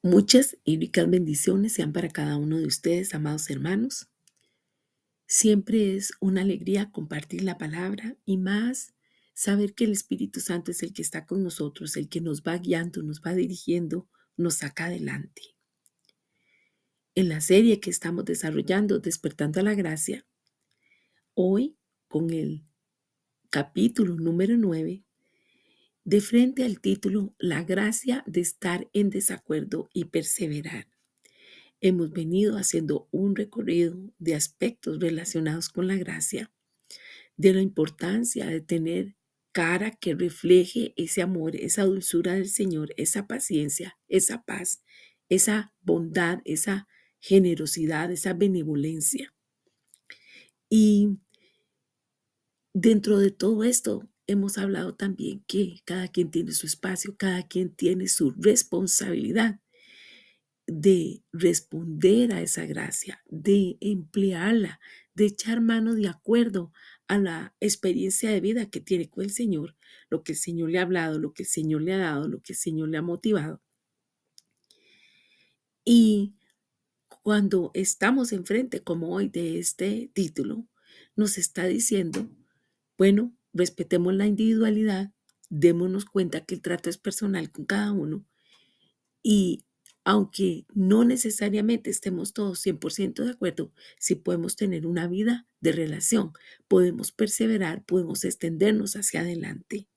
Muchas y ricas bendiciones sean para cada uno de ustedes, amados hermanos. Siempre es una alegría compartir la palabra y más saber que el Espíritu Santo es el que está con nosotros, el que nos va guiando, nos va dirigiendo, nos saca adelante. En la serie que estamos desarrollando, Despertando a la Gracia, hoy con el capítulo número 9, de frente al título La gracia de estar en desacuerdo y perseverar. Hemos venido haciendo un recorrido de aspectos relacionados con la gracia, de la importancia de tener cara que refleje ese amor, esa dulzura del Señor, esa paciencia, esa paz, esa bondad, esa generosidad, esa benevolencia. Y dentro de todo esto hemos hablado también que cada quien tiene su espacio, cada quien tiene su responsabilidad de responder a esa gracia, de emplearla, de echar mano de acuerdo a la experiencia de vida que tiene con el Señor, lo que el Señor le ha hablado, lo que el Señor le ha dado, lo que el Señor le ha motivado. Y cuando estamos enfrente, como hoy, de este título, nos está diciendo, bueno, respetemos la individualidad, démonos cuenta que el trato es personal con cada uno. Y aunque no necesariamente estemos todos 100% de acuerdo, sí podemos tener una vida de relación, podemos perseverar, podemos extendernos hacia adelante.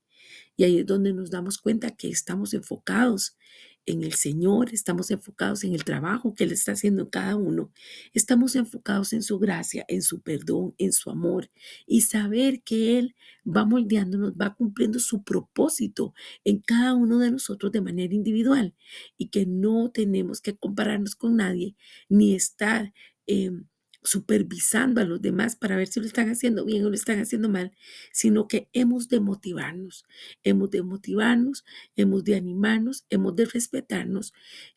Y ahí es donde nos damos cuenta que estamos enfocados en el Señor, estamos enfocados en el trabajo que Él está haciendo en cada uno, estamos enfocados en su gracia, en su perdón, en su amor y saber que Él va moldeándonos, va cumpliendo su propósito en cada uno de nosotros de manera individual y que no tenemos que compararnos con nadie ni estar supervisando a los demás para ver si lo están haciendo bien o lo están haciendo mal, sino que hemos de motivarnos. Hemos de motivarnos, hemos de animarnos, hemos de respetarnos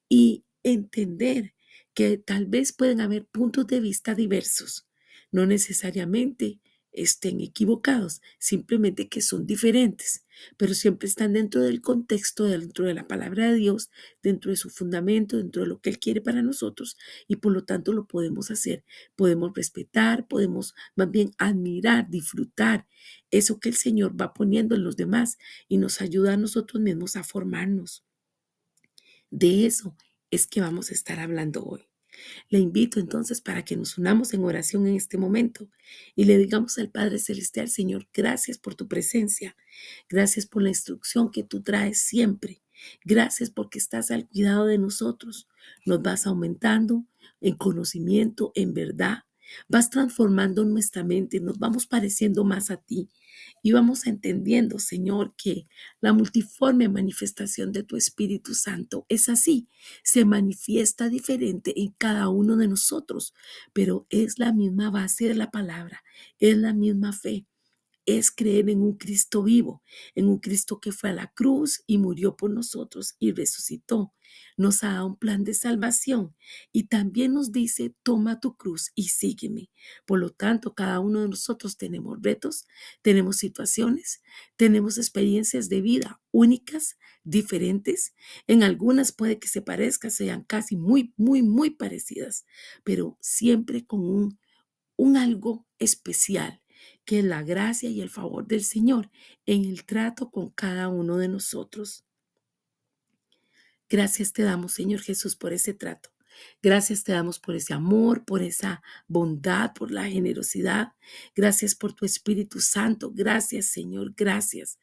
y entender que tal vez pueden haber puntos de vista diversos. No necesariamente estén equivocados, simplemente que son diferentes, pero siempre están dentro del contexto, dentro de la palabra de Dios, dentro de su fundamento, dentro de lo que Él quiere para nosotros y por lo tanto lo podemos hacer. Podemos respetar, podemos más bien admirar, disfrutar eso que el Señor va poniendo en los demás y nos ayuda a nosotros mismos a formarnos. De eso es que vamos a estar hablando hoy. Le invito entonces para que nos unamos en oración en este momento y le digamos al Padre Celestial: Señor, gracias por tu presencia, gracias por la instrucción que tú traes siempre, gracias porque estás al cuidado de nosotros, nos vas aumentando en conocimiento, en verdad, vas transformando nuestra mente, nos vamos pareciendo más a ti. Y vamos entendiendo, Señor, que la multiforme manifestación de tu Espíritu Santo es así, se manifiesta diferente en cada uno de nosotros, pero es la misma base de la palabra, es la misma fe, es creer en un Cristo vivo, en un Cristo que fue a la cruz y murió por nosotros y resucitó. Nos ha dado un plan de salvación y también nos dice: toma tu cruz y sígueme. Por lo tanto, cada uno de nosotros tenemos retos, tenemos situaciones, tenemos experiencias de vida únicas, diferentes. En algunas puede que se parezcan, sean casi muy, muy, muy parecidas, pero siempre con un algo especial, que es la gracia y el favor del Señor en el trato con cada uno de nosotros. Gracias te damos, Señor Jesús, por ese trato. Gracias te damos por ese amor, por esa bondad, por la generosidad. Gracias por tu Espíritu Santo. Gracias, Señor. Gracias.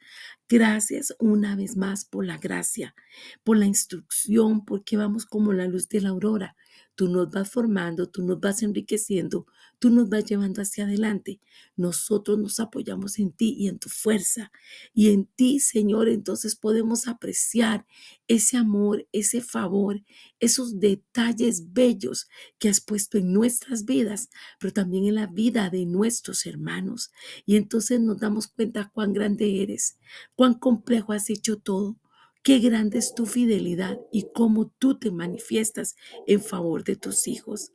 Gracias una vez más por la gracia, por la instrucción, porque vamos como la luz de la aurora. Tú nos vas formando, tú nos vas enriqueciendo, tú nos vas llevando hacia adelante. Nosotros nos apoyamos en ti y en tu fuerza. Y en ti, Señor, entonces podemos apreciar ese amor, ese favor, esos detalles bellos que has puesto en nuestras vidas, pero también en la vida de nuestros hermanos. Y entonces nos damos cuenta cuán grande eres, cuán complejo has hecho todo, qué grande es tu fidelidad y cómo tú te manifiestas en favor de tus hijos.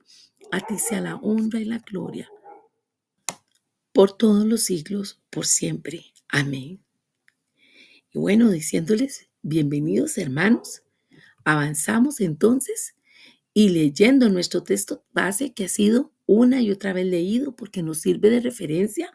A ti sea la honra y la gloria por todos los siglos, por siempre. Amén. Y bueno, diciéndoles bienvenidos, hermanos, Avanzamos entonces y leyendo nuestro texto base que ha sido una y otra vez leído porque nos sirve de referencia.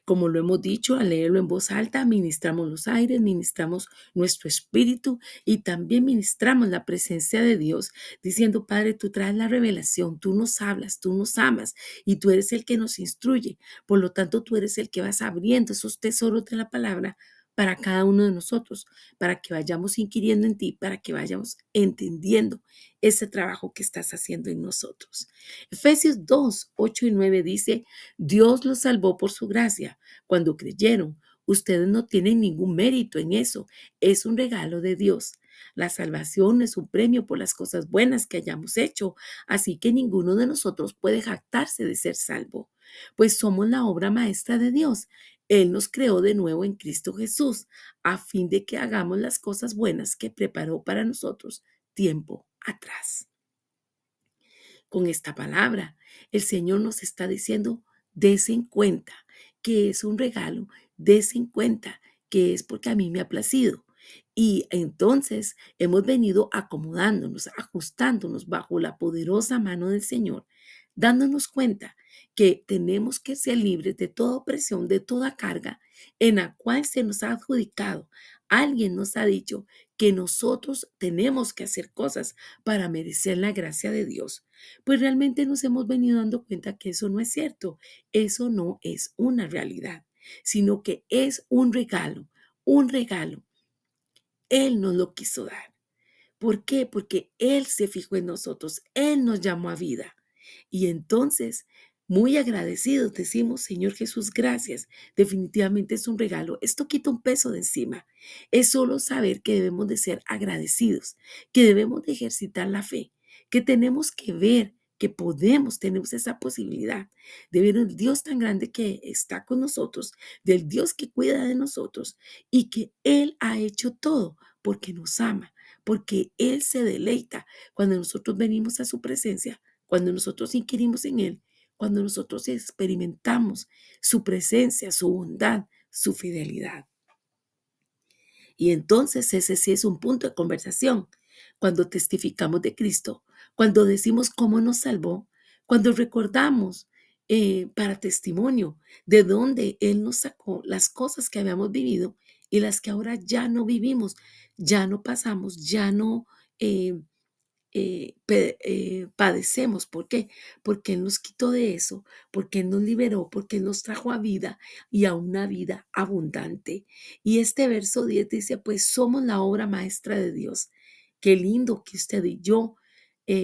Como lo hemos dicho, al leerlo en voz alta, ministramos los aires, ministramos nuestro espíritu y también ministramos la presencia de Dios, diciendo, Padre, tú traes la revelación, tú nos hablas, tú nos amas y tú eres el que nos instruye. Por lo tanto, tú eres el que vas abriendo esos tesoros de la palabra para cada uno de nosotros, para que vayamos inquiriendo en ti, para que vayamos entendiendo ese trabajo que estás haciendo en nosotros. Efesios 2, 8 y 9 dice, Dios los salvó por su gracia cuando creyeron. Ustedes no tienen ningún mérito en eso. Es un regalo de Dios. La salvación es un premio por las cosas buenas que hayamos hecho, así que ninguno de nosotros puede jactarse de ser salvo, pues somos la obra maestra de Dios. Él nos creó de nuevo en Cristo Jesús, a fin de que hagamos las cosas buenas que preparó para nosotros tiempo atrás. Con esta palabra, el Señor nos está diciendo, des en cuenta que es un regalo, des en cuenta que es porque a mí me ha placido. Y entonces hemos venido acomodándonos, ajustándonos bajo la poderosa mano del Señor, dándonos cuenta que tenemos que ser libres de toda opresión, de toda carga en la cual se nos ha adjudicado. Alguien nos ha dicho que nosotros tenemos que hacer cosas para merecer la gracia de Dios. Pues realmente nos hemos venido dando cuenta que eso no es cierto. Eso no es una realidad, sino que es un regalo, un regalo. Él nos lo quiso dar. ¿Por qué? Porque Él se fijó en nosotros, Él nos llamó a vida. Y entonces, muy agradecidos, decimos, Señor Jesús, gracias. Definitivamente es un regalo. Esto quita un peso de encima. Es solo saber que debemos de ser agradecidos, que debemos de ejercitar la fe, que tenemos que ver que tenemos esa posibilidad de ver un Dios tan grande que está con nosotros, del Dios que cuida de nosotros y que Él ha hecho todo porque nos ama, porque Él se deleita cuando nosotros venimos a su presencia, cuando nosotros inquirimos en Él, cuando nosotros experimentamos su presencia, su bondad, su fidelidad. Y entonces ese sí es un punto de conversación. Cuando testificamos de Cristo, cuando decimos cómo nos salvó, cuando recordamos para testimonio de dónde Él nos sacó, las cosas que habíamos vivido y las que ahora ya no vivimos, ya no pasamos, ya no eh, padecemos. ¿Por qué? Porque Él nos quitó de eso, porque Él nos liberó, porque Él nos trajo a vida y a una vida abundante. Y este verso 10 dice, pues somos la obra maestra de Dios. Qué lindo que usted y yo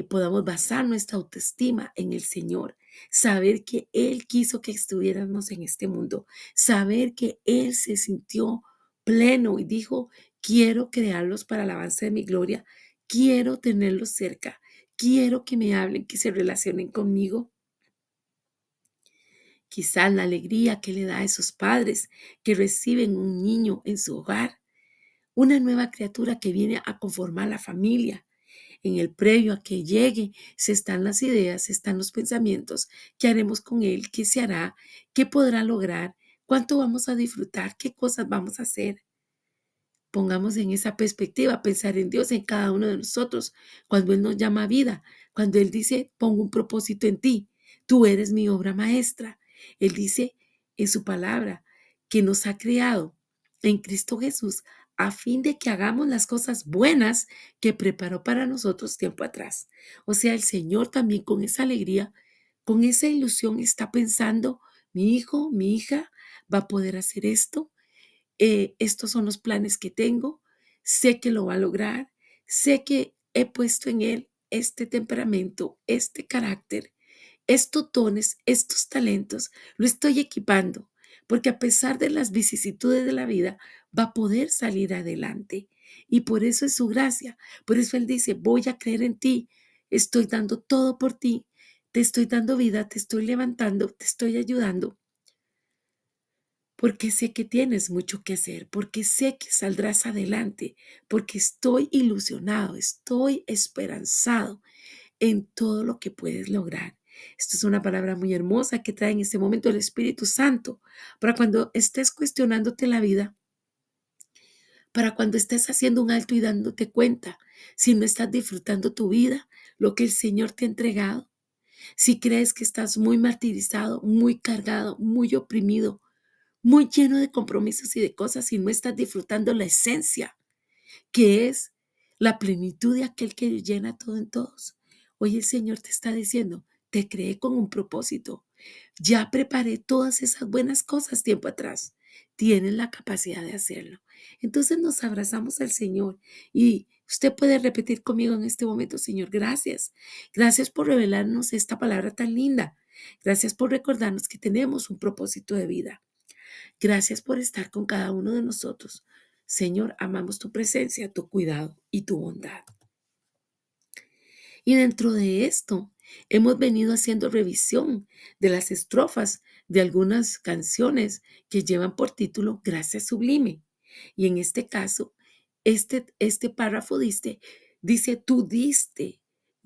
podamos basar nuestra autoestima en el Señor, saber que Él quiso que estuviéramos en este mundo, saber que Él se sintió pleno y dijo, quiero crearlos para el avance de mi gloria. Quiero tenerlos cerca. Quiero que me hablen, que se relacionen conmigo. Quizás la alegría que le da a esos padres que reciben un niño en su hogar, una nueva criatura que viene a conformar la familia. En el previo a que llegue, se están las ideas, se están los pensamientos, qué haremos con él, qué se hará, qué podrá lograr, cuánto vamos a disfrutar, qué cosas vamos a hacer. Pongamos en esa perspectiva, pensar en Dios en cada uno de nosotros, cuando Él nos llama a vida, cuando Él dice, pongo un propósito en ti, tú eres mi obra maestra. Él dice en su palabra que nos ha creado en Cristo Jesús a fin de que hagamos las cosas buenas que preparó para nosotros tiempo atrás. O sea, el Señor también con esa alegría, con esa ilusión está pensando, mi hijo, mi hija va a poder hacer esto, estos son los planes que tengo, sé que lo va a lograr, sé que he puesto en él este temperamento, este carácter, estos dones, estos talentos, lo estoy equipando, porque a pesar de las vicisitudes de la vida, va a poder salir adelante. Y por eso es su gracia, por eso Él dice, voy a creer en ti, estoy dando todo por ti, te estoy dando vida, te estoy levantando, te estoy ayudando porque sé que tienes mucho que hacer, porque sé que saldrás adelante, porque estoy ilusionado, estoy esperanzado en todo lo que puedes lograr. Esto es una palabra muy hermosa que trae en este momento el Espíritu Santo para cuando estés cuestionándote la vida, para cuando estés haciendo un alto y dándote cuenta si no estás disfrutando tu vida, lo que el Señor te ha entregado, si crees que estás muy martirizado, muy cargado, muy oprimido, muy lleno de compromisos y de cosas y no estás disfrutando la esencia, que es la plenitud de aquel que llena todo en todos. Hoy el Señor te está diciendo, te creé con un propósito. Ya preparé todas esas buenas cosas tiempo atrás. Tienes la capacidad de hacerlo. Entonces nos abrazamos al Señor y usted puede repetir conmigo en este momento, Señor, gracias. Gracias por revelarnos esta palabra tan linda. Gracias por recordarnos que tenemos un propósito de vida. Gracias por estar con cada uno de nosotros. Señor, amamos tu presencia, tu cuidado y tu bondad. Y dentro de esto, hemos venido haciendo revisión de las estrofas de algunas canciones que llevan por título Gracia Sublime. Y en este caso, este párrafo dice, tú diste,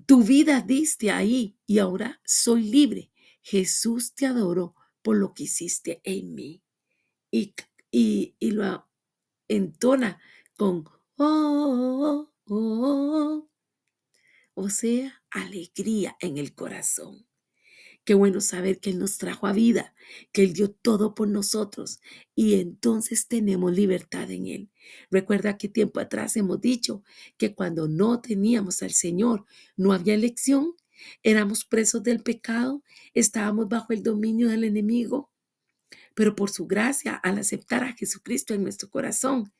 tu vida diste ahí y ahora soy libre. Jesús te adoro por lo que hiciste en mí. Y, y lo entona con, oh, oh, oh, o sea, alegría en el corazón. Qué bueno saber que Él nos trajo a vida, que Él dio todo por nosotros y entonces tenemos libertad en Él. Recuerda que tiempo atrás hemos dicho que cuando no teníamos al Señor, no había elección, éramos presos del pecado, estábamos bajo el dominio del enemigo, pero por su gracia, al aceptar a Jesucristo en nuestro corazón,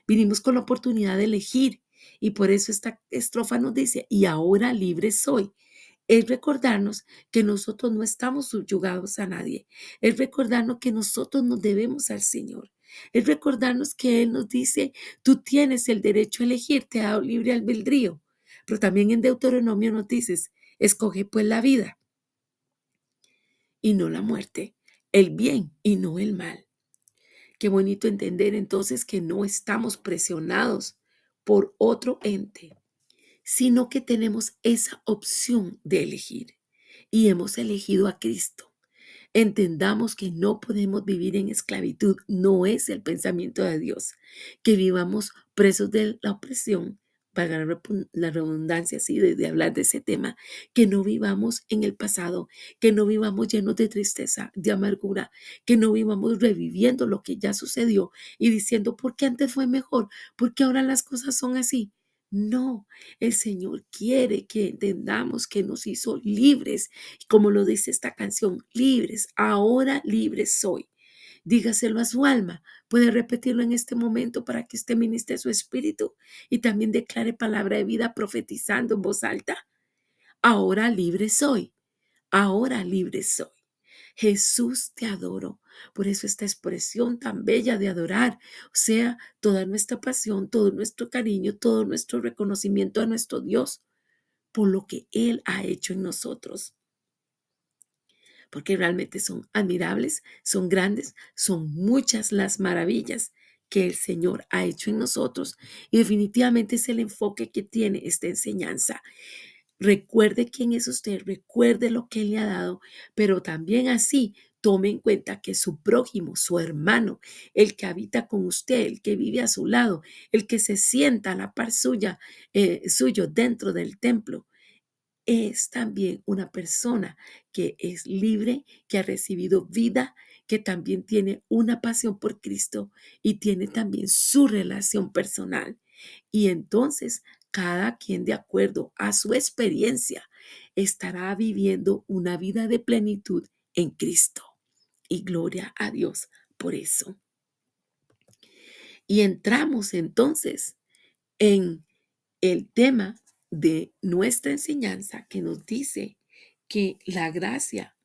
vinimos con la oportunidad de elegir. Y por eso esta estrofa nos dice, y ahora libre soy. Es recordarnos que nosotros no estamos subyugados a nadie. Es recordarnos que nosotros nos debemos al Señor. Es recordarnos que Él nos dice, tú tienes el derecho a elegir, te ha dado libre albedrío. Pero también en Deuteronomio nos dices, escoge pues la vida y no la muerte, el bien y no el mal. Qué bonito entender entonces que no estamos presionados por otro ente, sino que tenemos esa opción de elegir y hemos elegido a Cristo. Entendamos que no podemos vivir en esclavitud, no es el pensamiento de Dios, que vivamos presos de la opresión, para la redundancia así de hablar de ese tema, que no vivamos en el pasado, que no vivamos llenos de tristeza, de amargura, que no vivamos reviviendo lo que ya sucedió y diciendo, ¿por qué antes fue mejor? ¿Por qué ahora las cosas son así? No, el Señor quiere que entendamos que nos hizo libres, como lo dice esta canción, libres, ahora libres soy. Dígaselo a su alma. Puede repetirlo en este momento para que usted ministre su espíritu y también declare palabra de vida profetizando en voz alta. Ahora libre soy, ahora libre soy. Jesús, te adoro. Por eso esta expresión tan bella de adorar, o sea, toda nuestra pasión, todo nuestro cariño, todo nuestro reconocimiento a nuestro Dios por lo que Él ha hecho en nosotros. Porque realmente son admirables, son grandes, son muchas las maravillas que el Señor ha hecho en nosotros. Y definitivamente es el enfoque que tiene esta enseñanza. Recuerde quién es usted, recuerde lo que Él le ha dado, pero también así tome en cuenta que su prójimo, su hermano, el que habita con usted, el que vive a su lado, el que se sienta a la par suyo dentro del templo, es también una persona que es libre, que ha recibido vida, que también tiene una pasión por Cristo y tiene también su relación personal. Y entonces cada quien de acuerdo a su experiencia estará viviendo una vida de plenitud en Cristo. Y gloria a Dios por eso. Y entramos entonces en el tema de nuestra enseñanza que nos dice que la gracia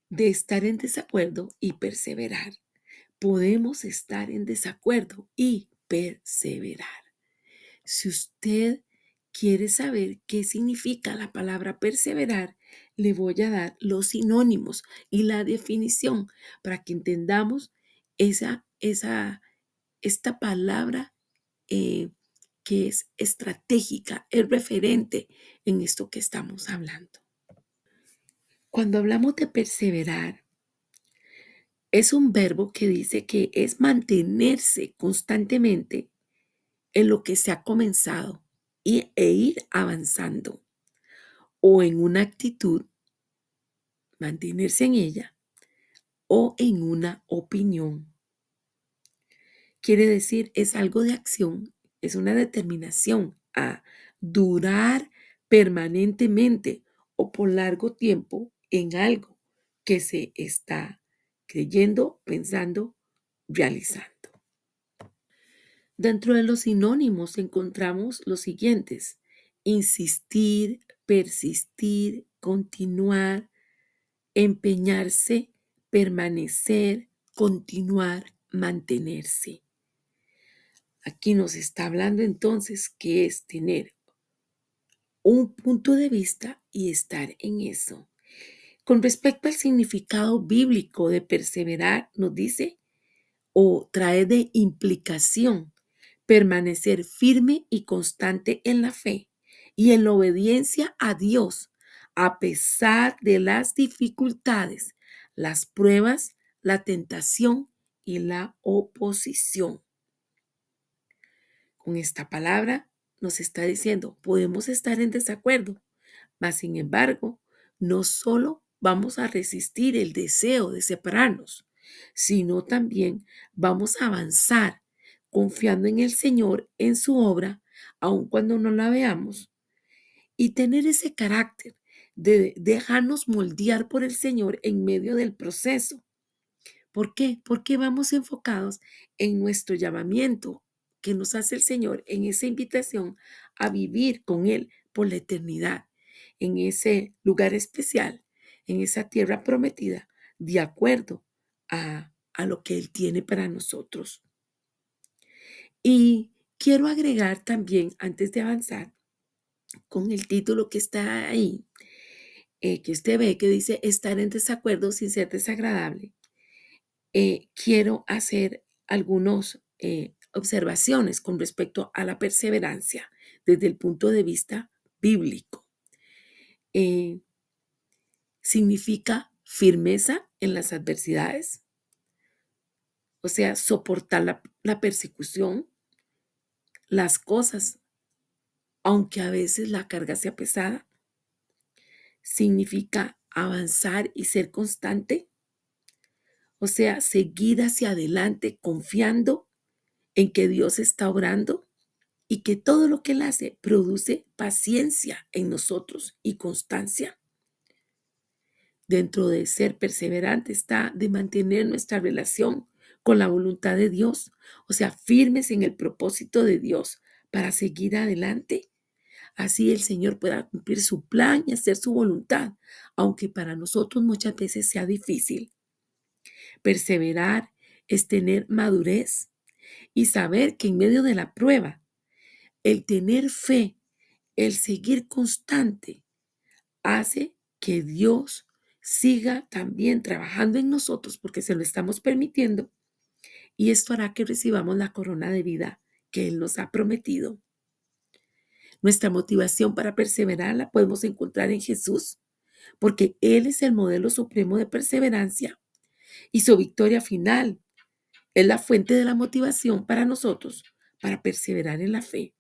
de estar en desacuerdo y perseverar. Podemos estar en desacuerdo y perseverar. Si usted quiere saber qué significa la palabra perseverar, le voy a dar los sinónimos y la definición para que entendamos esta palabra eh, que es estratégica, es referente en esto que estamos hablando. Cuando hablamos de perseverar, es un verbo que dice que es mantenerse constantemente en lo que se ha comenzado. e ir avanzando, o en una actitud, mantenerse en ella, o en una opinión. Quiere decir, es algo de acción, es una determinación a durar permanentemente o por largo tiempo en algo que se está creyendo, pensando, realizando. Dentro de los sinónimos encontramos los siguientes: insistir, persistir, continuar, empeñarse, permanecer, continuar, mantenerse. Aquí nos está hablando entonces que es tener un punto de vista y estar en eso. Con respecto al significado bíblico de perseverar, nos dice o trae de implicación permanecer firme y constante en la fe y en la obediencia a Dios, a pesar de las dificultades, las pruebas, la tentación y la oposición. Con esta palabra nos está diciendo, podemos estar en desacuerdo, mas sin embargo, no solo vamos a resistir el deseo de separarnos, sino también vamos a avanzar confiando en el Señor, en su obra, aun cuando no la veamos, y tener ese carácter de dejarnos moldear por el Señor en medio del proceso. ¿Por qué? Porque vamos enfocados en nuestro llamamiento que nos hace el Señor, en esa invitación a vivir con Él por la eternidad, en ese lugar especial, en esa tierra prometida, de acuerdo a lo que Él tiene para nosotros. Y quiero agregar también, antes de avanzar, con el título que está ahí, que usted ve que dice estar en desacuerdo sin ser desagradable. Quiero hacer algunas observaciones con respecto a la perseverancia desde el punto de vista bíblico. Eh, significa firmeza en las adversidades, o sea, soportar la persecución, las cosas, aunque a veces la carga sea pesada. Significa avanzar y ser constante, o sea, seguir hacia adelante confiando en que Dios está obrando y que todo lo que Él hace produce paciencia en nosotros y constancia. Dentro de ser perseverante está de mantener nuestra relación con la voluntad de Dios, o sea, firmes en el propósito de Dios para seguir adelante. Así el Señor pueda cumplir su plan y hacer su voluntad, aunque para nosotros muchas veces sea difícil. Perseverar es tener madurez y saber que en medio de la prueba, el tener fe, el seguir constante, hace que Dios siga también trabajando en nosotros porque se lo estamos permitiendo, y esto hará que recibamos la corona de vida que Él nos ha prometido. Nuestra motivación para perseverar la podemos encontrar en Jesús, porque Él es el modelo supremo de perseverancia y su victoria final es la fuente de la motivación para nosotros para perseverar en la fe.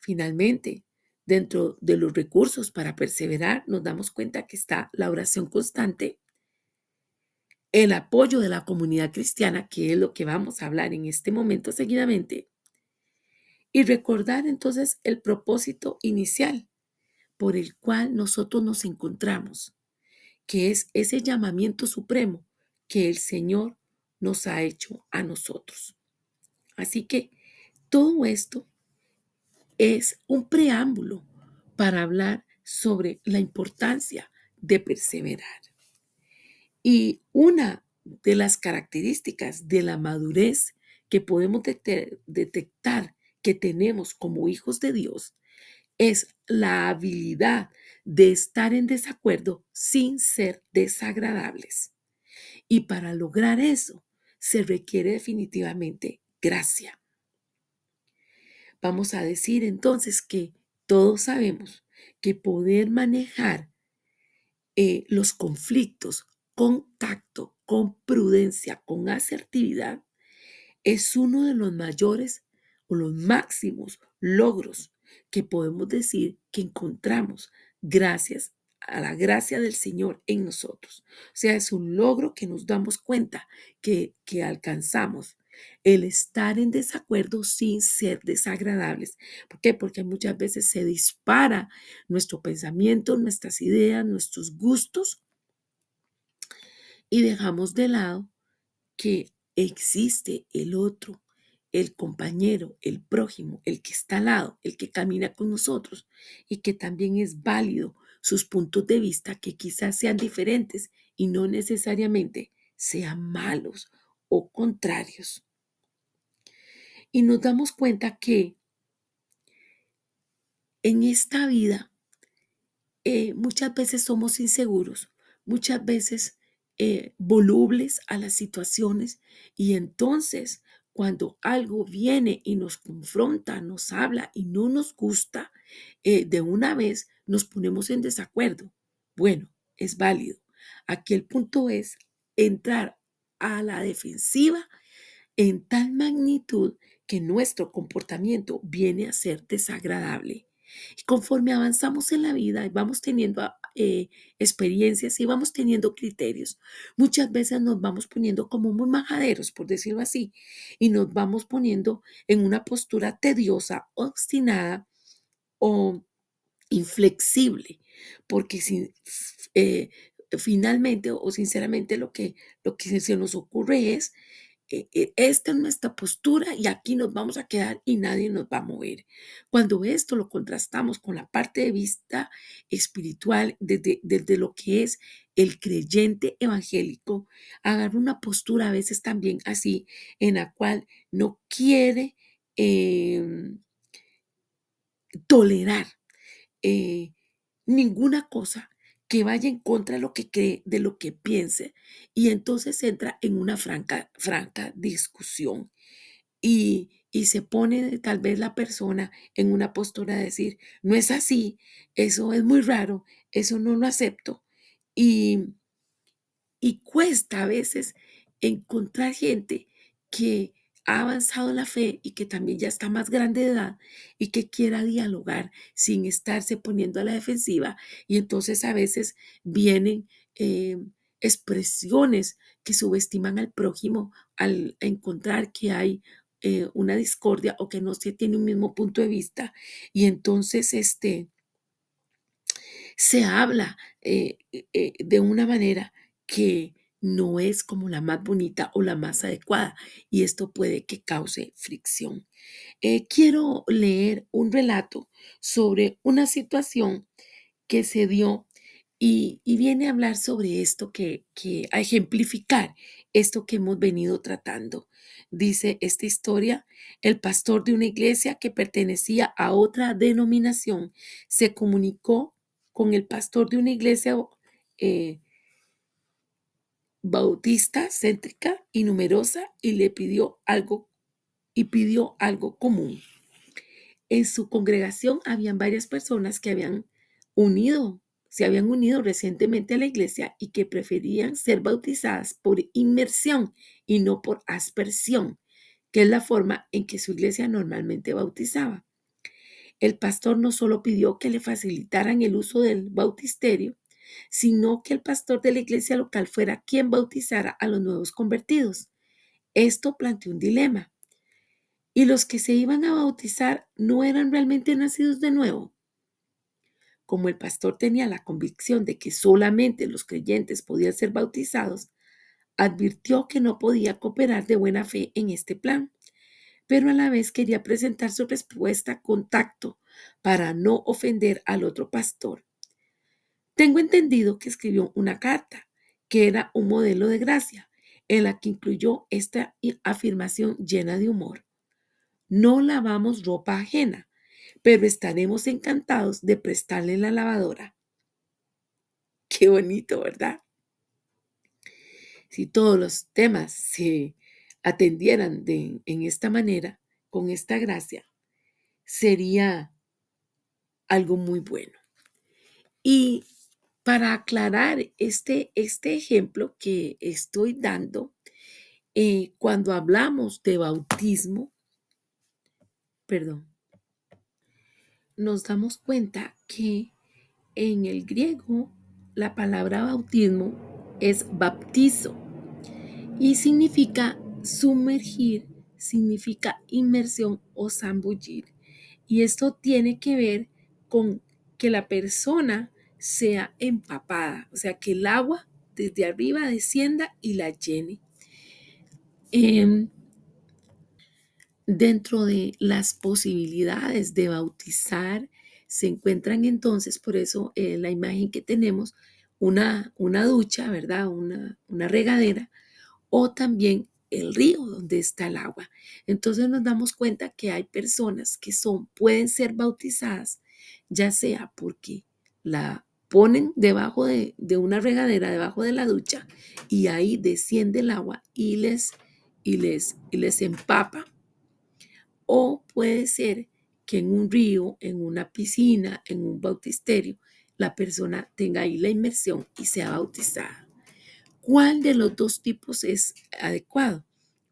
Finalmente, dentro de los recursos para perseverar, nos damos cuenta que está la oración constante, el apoyo de la comunidad cristiana, que es lo que vamos a hablar en este momento seguidamente, y recordar entonces el propósito inicial por el cual nosotros nos encontramos, que es ese llamamiento supremo que el Señor nos ha hecho a nosotros. Así que todo esto es un preámbulo para hablar sobre la importancia de perseverar. Y una de las características de la madurez que podemos detectar que tenemos como hijos de Dios es la habilidad de estar en desacuerdo sin ser desagradables. Y para lograr eso se requiere definitivamente gracia. Vamos a decir entonces que todos sabemos que poder manejar los conflictos con tacto, con prudencia, con asertividad, es uno de los mayores o los máximos logros que podemos decir que encontramos gracias a la gracia del Señor en nosotros. O sea, es un logro que nos damos cuenta que alcanzamos. El estar en desacuerdo sin ser desagradables. ¿Por qué? Porque muchas veces se dispara nuestro pensamiento, nuestras ideas, nuestros gustos y dejamos de lado que existe el otro, el compañero, el prójimo, el que está al lado, el que camina con nosotros y que también es válido sus puntos de vista que quizás sean diferentes y no necesariamente sean malos o contrarios. Y nos damos cuenta que en esta vida muchas veces somos inseguros, muchas veces volubles a las situaciones y entonces cuando algo viene y nos confronta, nos habla y no nos gusta, de una vez nos ponemos en desacuerdo. Bueno, es válido. Aquí el punto es entrar a la defensiva en tal magnitud que nuestro comportamiento viene a ser desagradable. Y conforme avanzamos en la vida y vamos teniendo experiencias y vamos teniendo criterios, muchas veces nos vamos poniendo como muy majaderos, por decirlo así, y nos vamos poniendo en una postura tediosa, obstinada o inflexible, porque si, eh, finalmente o sinceramente lo que se nos ocurre es esta es nuestra postura y aquí nos vamos a quedar y nadie nos va a mover. Cuando esto lo contrastamos con la parte de vista espiritual, desde lo que es el creyente evangélico, agarra una postura a veces también así, en la cual no quiere tolerar eh, ninguna cosa que vaya en contra de lo que cree, de lo que piense, y entonces entra en una franca discusión y se pone tal vez la persona en una postura de decir, no es así, eso es muy raro, eso no lo acepto. Y, y cuesta a veces encontrar gente que ha avanzado en la fe y que también ya está más grande de edad y que quiera dialogar sin estarse poniendo a la defensiva. Y entonces a veces vienen expresiones que subestiman al prójimo al encontrar que hay una discordia o que no se tiene un mismo punto de vista. Y entonces se habla de una manera que no es como la más bonita o la más adecuada y esto puede que cause fricción. Quiero leer un relato sobre una situación que se dio y viene a hablar sobre esto a ejemplificar esto que hemos venido tratando. Dice esta historia, el pastor de una iglesia que pertenecía a otra denominación se comunicó con el pastor de una iglesia eh, bautista, céntrica y numerosa y le pidió algo común. En su congregación habían varias personas que se habían unido recientemente a la iglesia y que preferían ser bautizadas por inmersión y no por aspersión, que es la forma en que su iglesia normalmente bautizaba. El pastor no solo pidió que le facilitaran el uso del bautisterio, sino que el pastor de la iglesia local fuera quien bautizara a los nuevos convertidos. Esto planteó un dilema. Y los que se iban a bautizar no eran realmente nacidos de nuevo. Como el pastor tenía la convicción de que solamente los creyentes podían ser bautizados, advirtió que no podía cooperar de buena fe en este plan, pero a la vez quería presentar su respuesta con tacto para no ofender al otro pastor. Tengo entendido que escribió una carta, que era un modelo de gracia, en la que incluyó esta afirmación llena de humor. No lavamos ropa ajena, pero estaremos encantados de prestarle la lavadora. Qué bonito, ¿verdad? Si todos los temas se atendieran en esta manera, con esta gracia, sería algo muy bueno. Y para aclarar este ejemplo que estoy dando, cuando hablamos de bautismo, Perdón. Nos damos cuenta que en el griego la palabra bautismo es baptizo y significa sumergir, significa inmersión o zambullir. Y esto tiene que ver con que la persona sea empapada, o sea, que el agua desde arriba descienda y la llene. Em, Dentro de las posibilidades de bautizar se encuentran entonces, por eso la imagen que tenemos, una ducha, ¿verdad? Una regadera o también el río donde está el agua. Entonces nos damos cuenta que hay personas que pueden ser bautizadas, ya sea porque la ponen debajo de una regadera, debajo de la ducha, y ahí desciende el agua y les empapa, o puede ser que en un río, en una piscina, en un bautisterio, la persona tenga ahí la inmersión y sea bautizada. ¿Cuál de los dos tipos es adecuado?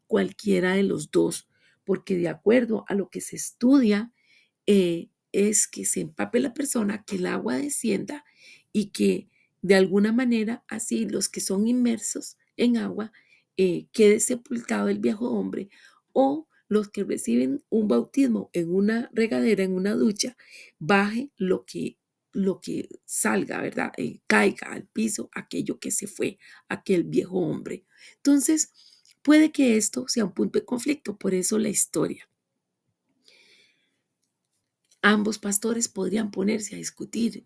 Cualquiera de los dos, porque de acuerdo a lo que se estudia, es que se empape la persona, que el agua descienda y que de alguna manera así los que son inmersos en agua quede sepultado el viejo hombre, o los que reciben un bautismo en una regadera, en una ducha, baje lo que salga, ¿verdad? Caiga al piso aquello que se fue, aquel viejo hombre. Entonces, puede que esto sea un punto de conflicto, por eso la historia. Ambos pastores podrían ponerse a discutir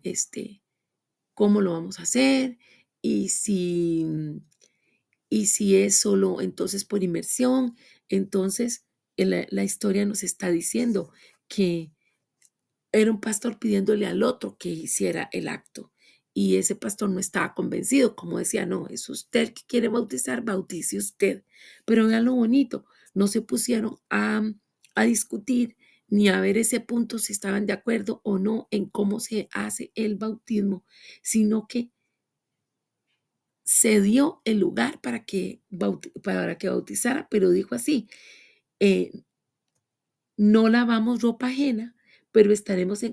cómo lo vamos a hacer y si es solo entonces por inmersión. Entonces, la historia nos está diciendo que era un pastor pidiéndole al otro que hiciera el acto. Y ese pastor no estaba convencido, como decía, no, es usted el que quiere bautizar, bautice usted. Pero vean lo bonito, no se pusieron a discutir ni a ver ese punto si estaban de acuerdo o no en cómo se hace el bautismo, sino que se dio el lugar para que bautizara, pero dijo así, eh, no lavamos ropa ajena, pero estaremos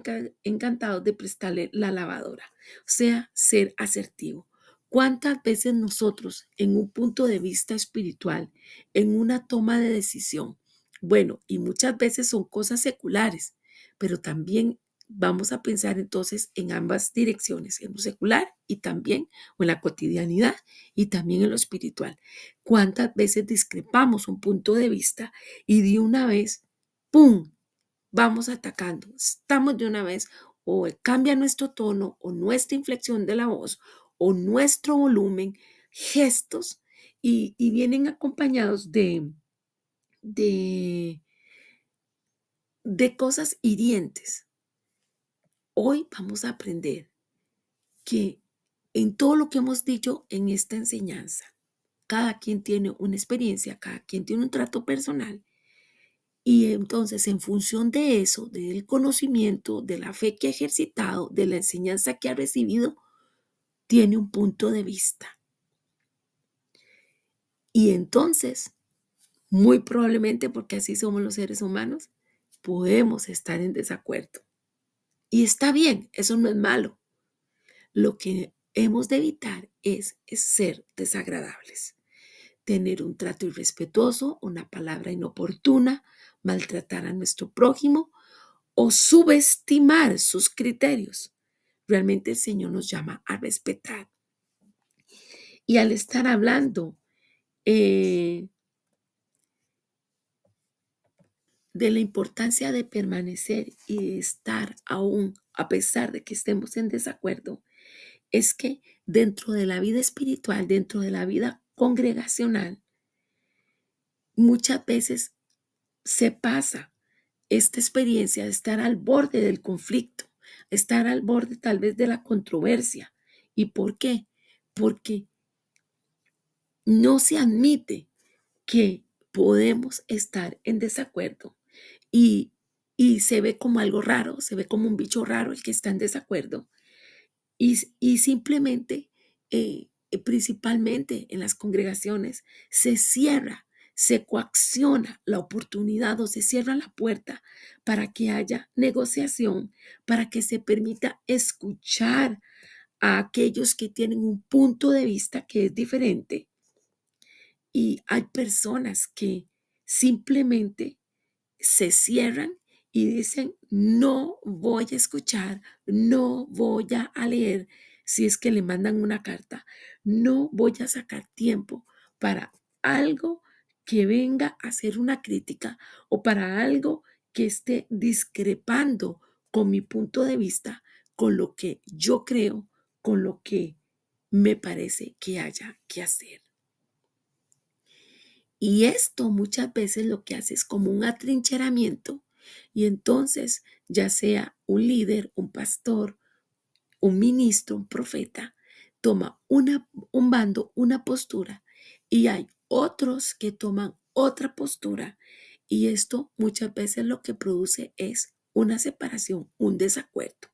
encantados de prestarle la lavadora. O sea, ser asertivo. ¿Cuántas veces nosotros, en un punto de vista espiritual, en una toma de decisión, bueno, y muchas veces son cosas seculares, pero también vamos a pensar entonces en ambas direcciones, en lo secular y también, o en la cotidianidad y también en lo espiritual? ¿Cuántas veces discrepamos un punto de vista y de una vez ¡pum! Vamos atacando. Estamos de una vez, o cambia nuestro tono, o nuestra inflexión de la voz, o nuestro volumen, gestos, y vienen acompañados de, de cosas hirientes. Hoy vamos a aprender que en todo lo que hemos dicho en esta enseñanza, cada quien tiene una experiencia, cada quien tiene un trato personal. Y entonces, en función de eso, del conocimiento, de la fe que ha ejercitado, de la enseñanza que ha recibido, tiene un punto de vista. Y entonces, muy probablemente, porque así somos los seres humanos, podemos estar en desacuerdo. Y está bien, eso no es malo. Lo que hemos de evitar es ser desagradables, tener un trato irrespetuoso, una palabra inoportuna, maltratar a nuestro prójimo o subestimar sus criterios. Realmente el Señor nos llama a respetar. Y al estar hablando de la importancia de permanecer y de estar aún a pesar de que estemos en desacuerdo, es que dentro de la vida espiritual, dentro de la vida congregacional, muchas veces se pasa esta experiencia de estar al borde del conflicto, estar al borde tal vez de la controversia. ¿Y por qué? Porque no se admite que podemos estar en desacuerdo y, y se ve como algo raro, se ve como un bicho raro el que está en desacuerdo. Y simplemente, principalmente en las congregaciones, se coacciona la oportunidad o se cierra la puerta para que haya negociación, para que se permita escuchar a aquellos que tienen un punto de vista que es diferente. Y hay personas que simplemente se cierran y dicen, no voy a escuchar, no voy a leer si es que le mandan una carta, no voy a sacar tiempo para algo que venga a hacer una crítica o para algo que esté discrepando con mi punto de vista, con lo que yo creo, con lo que me parece que haya que hacer. Y esto muchas veces lo que hace es como un atrincheramiento y entonces ya sea un líder, un pastor, un ministro, un profeta, toma un bando, una postura y hay otros que toman otra postura y esto muchas veces lo que produce es una separación, un desacuerdo.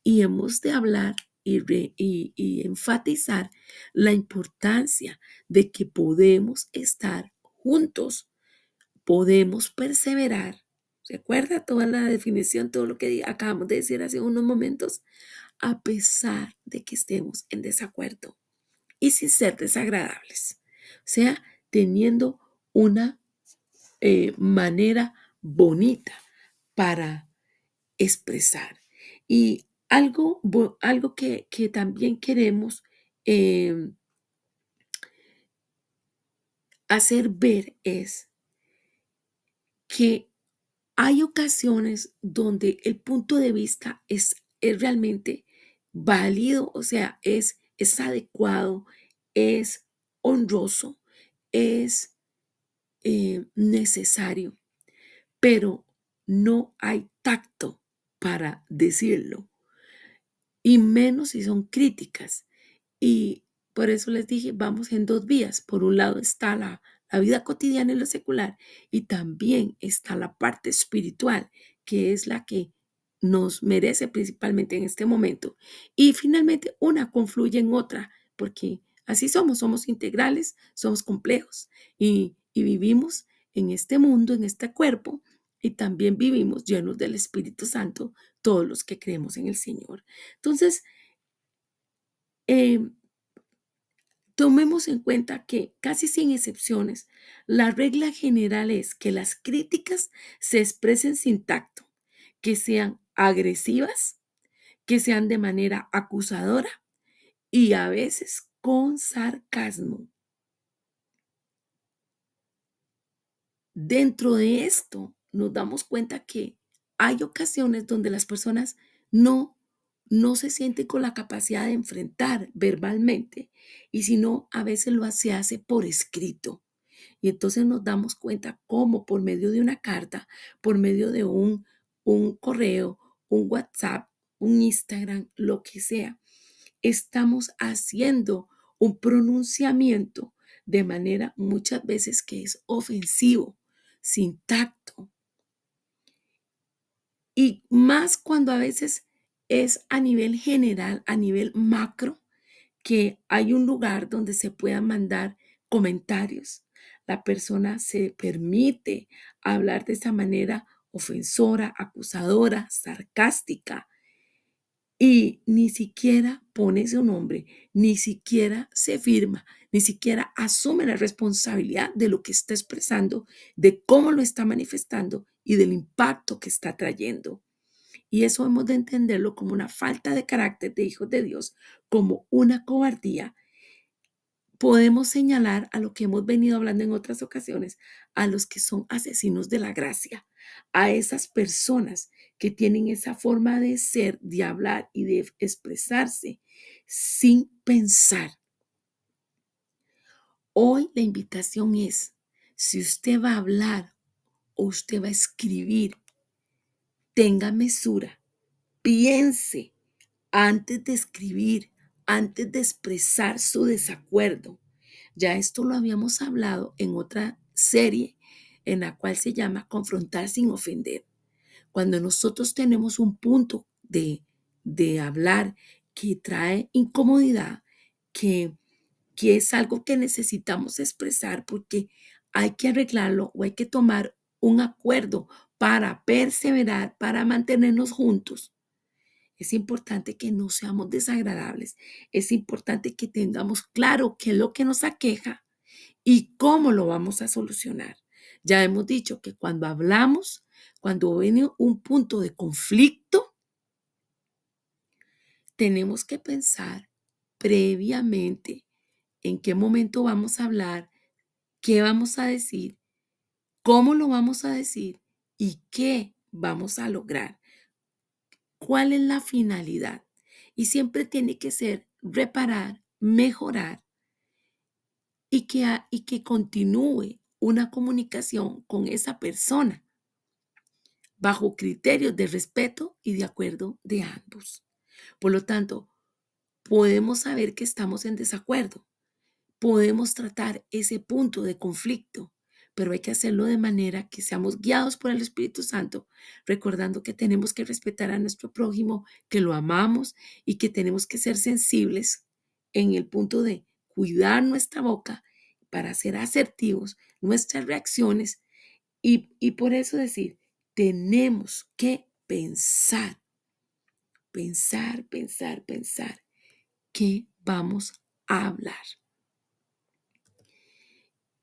Y hemos de hablar y enfatizar la importancia de que podemos estar juntos, podemos perseverar. ¿Recuerda toda la definición, todo lo que acabamos de decir hace unos momentos? A pesar de que estemos en desacuerdo y sin ser desagradables. O sea, teniendo una manera bonita para expresar. Y algo que también queremos eh, hacer ver es que hay ocasiones donde el punto de vista es realmente válido, o sea, es adecuado, es honroso, es necesario, pero no hay tacto para decirlo, y menos si son críticas. Y por eso les dije, vamos en dos vías. Por un lado está la vida cotidiana y lo secular, y también está la parte espiritual, que es la que nos merece principalmente en este momento. Y finalmente una confluye en otra, porque así somos integrales, somos complejos y vivimos en este mundo, en este cuerpo, y también vivimos llenos del Espíritu Santo, todos los que creemos en el Señor. Entonces, eh, tomemos en cuenta que, casi sin excepciones, la regla general es que las críticas se expresen sin tacto, que sean agresivas, que sean de manera acusadora y a veces con sarcasmo. Dentro de esto nos damos cuenta que hay ocasiones donde las personas no, no se sienten con la capacidad de enfrentar verbalmente y si no, a veces se hace por escrito. Y entonces nos damos cuenta cómo por medio de una carta, por medio de un correo, un WhatsApp, un Instagram, lo que sea, estamos haciendo un pronunciamiento de manera muchas veces que es ofensivo, sin tacto. Y más cuando a veces es a nivel general, a nivel macro, que hay un lugar donde se puedan mandar comentarios. La persona se permite hablar de esa manera ofensora, acusadora, sarcástica y ni siquiera pone su nombre, ni siquiera se firma, ni siquiera asume la responsabilidad de lo que está expresando, de cómo lo está manifestando y del impacto que está trayendo. Y eso hemos de entenderlo como una falta de carácter de hijos de Dios, como una cobardía. Podemos señalar a lo que hemos venido hablando en otras ocasiones, a los que son asesinos de la gracia, a esas personas que tienen esa forma de ser, de hablar y de expresarse sin pensar. Hoy la invitación es, si usted va a hablar o usted va a escribir, tenga mesura, piense antes de escribir, antes de expresar su desacuerdo. Ya esto lo habíamos hablado en otra serie en la cual se llama Confrontar sin ofender. Cuando nosotros tenemos un punto de hablar que trae incomodidad, que es algo que necesitamos expresar porque hay que arreglarlo o hay que tomar un acuerdo para perseverar, para mantenernos juntos. Es importante que no seamos desagradables. Es importante que tengamos claro qué es lo que nos aqueja y cómo lo vamos a solucionar. Ya hemos dicho que cuando hablamos, cuando viene un punto de conflicto, tenemos que pensar previamente en qué momento vamos a hablar, qué vamos a decir, cómo lo vamos a decir y qué vamos a lograr. ¿Cuál es la finalidad? Y siempre tiene que ser reparar, mejorar y que continúe una comunicación con esa persona bajo criterios de respeto y de acuerdo de ambos. Por lo tanto, podemos saber que estamos en desacuerdo, podemos tratar ese punto de conflicto, pero hay que hacerlo de manera que seamos guiados por el Espíritu Santo, recordando que tenemos que respetar a nuestro prójimo, que lo amamos y que tenemos que ser sensibles en el punto de cuidar nuestra boca para ser asertivos, nuestras reacciones y por eso decir, tenemos que pensar qué vamos a hablar.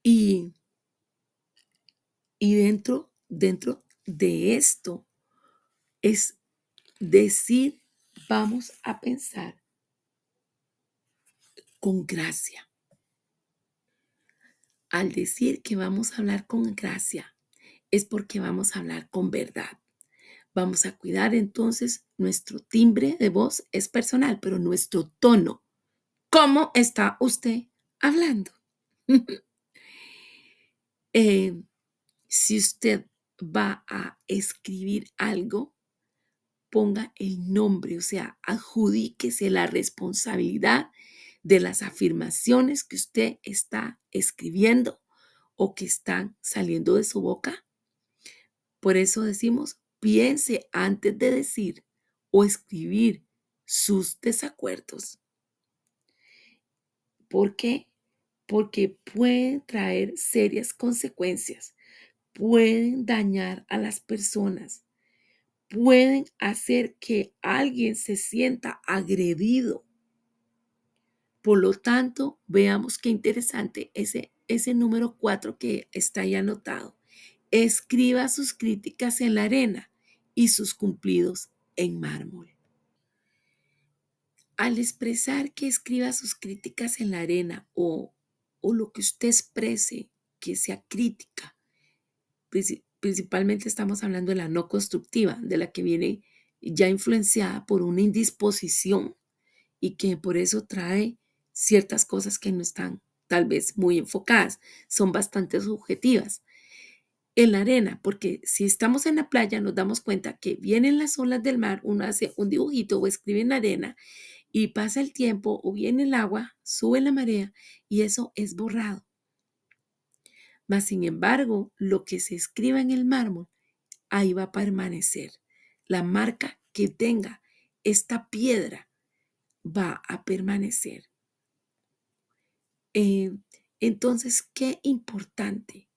Y Y dentro de esto es decir, vamos a pensar con gracia. Al decir que vamos a hablar con gracia, es porque vamos a hablar con verdad. Vamos a cuidar entonces nuestro timbre de voz es personal, pero nuestro tono. ¿Cómo está usted hablando? Eh, si usted va a escribir algo, ponga el nombre, o sea, adjudíquese la responsabilidad de las afirmaciones que usted está escribiendo o que están saliendo de su boca. Por eso decimos, piense antes de decir o escribir sus desacuerdos. ¿Por qué? Porque pueden traer serias consecuencias, pueden dañar a las personas, pueden hacer que alguien se sienta agredido. Por lo tanto, veamos qué interesante ese número 4 que está ahí anotado. Escriba sus críticas en la arena y sus cumplidos en mármol. Al expresar que escriba sus críticas en la arena o lo que usted exprese que sea crítica, principalmente estamos hablando de la no constructiva, de la que viene ya influenciada por una indisposición y que por eso trae ciertas cosas que no están tal vez muy enfocadas, son bastante subjetivas. En la arena, porque si estamos en la playa nos damos cuenta que vienen las olas del mar, uno hace un dibujito o escribe en la arena y pasa el tiempo o viene el agua, sube la marea y eso es borrado. Mas, sin embargo, lo que se escriba en el mármol, ahí va a permanecer. La marca que tenga esta piedra va a permanecer. Entonces, qué importante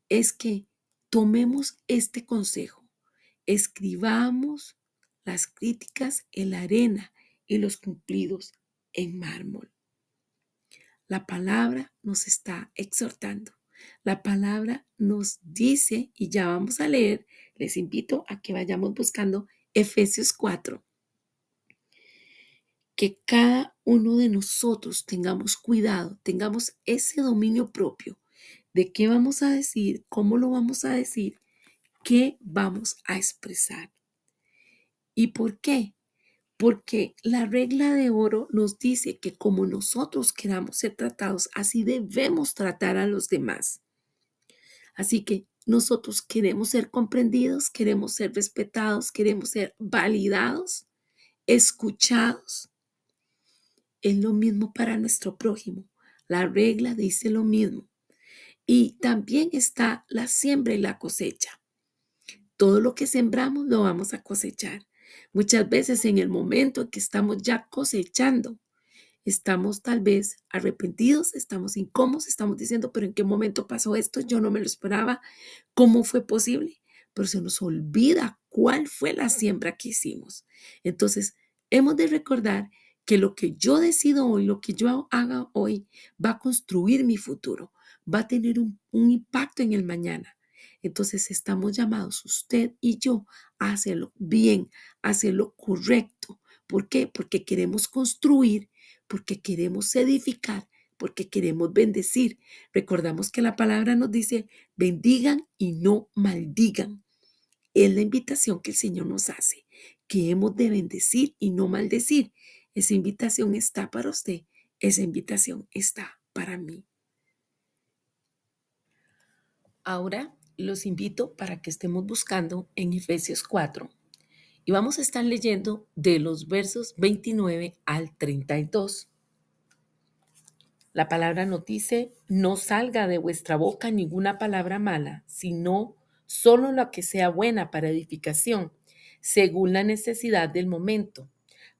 es que tomemos este consejo, escribamos las críticas en la arena y los cumplidos en mármol. La palabra nos está exhortando. La palabra nos dice, y ya vamos a leer, les invito a que vayamos buscando Efesios 4, que cada uno de nosotros tengamos cuidado, tengamos ese dominio propio de qué vamos a decir, cómo lo vamos a decir, qué vamos a expresar. ¿Y por qué? Porque la regla de oro nos dice que como nosotros queramos ser tratados, así debemos tratar a los demás. Así que nosotros queremos ser comprendidos, queremos ser respetados, queremos ser validados, escuchados. Es lo mismo para nuestro prójimo. La regla dice lo mismo. Y también está la siembra y la cosecha. Todo lo que sembramos lo vamos a cosechar. Muchas veces en el momento en que estamos ya cosechando, estamos tal vez arrepentidos, estamos incómodos, estamos diciendo, pero ¿en qué momento pasó esto? Yo no me lo esperaba. ¿Cómo fue posible? Pero se nos olvida cuál fue la siembra que hicimos. Entonces, hemos de recordar que lo que yo decido hoy, lo que yo haga hoy, va a construir mi futuro, va a tener un impacto en el mañana. Entonces, estamos llamados usted y yo a hacerlo bien, a hacerlo correcto. ¿Por qué? Porque queremos construir, porque queremos edificar, porque queremos bendecir. Recordamos que la palabra nos dice, bendigan y no maldigan. Es la invitación que el Señor nos hace, que hemos de bendecir y no maldecir. Esa invitación está para usted, esa invitación está para mí. Ahora los invito para que estemos buscando en Efesios 4 y vamos a estar leyendo de los versos 29 al 32. La palabra nos dice, no salga de vuestra boca ninguna palabra mala, sino solo la que sea buena para edificación, según la necesidad del momento,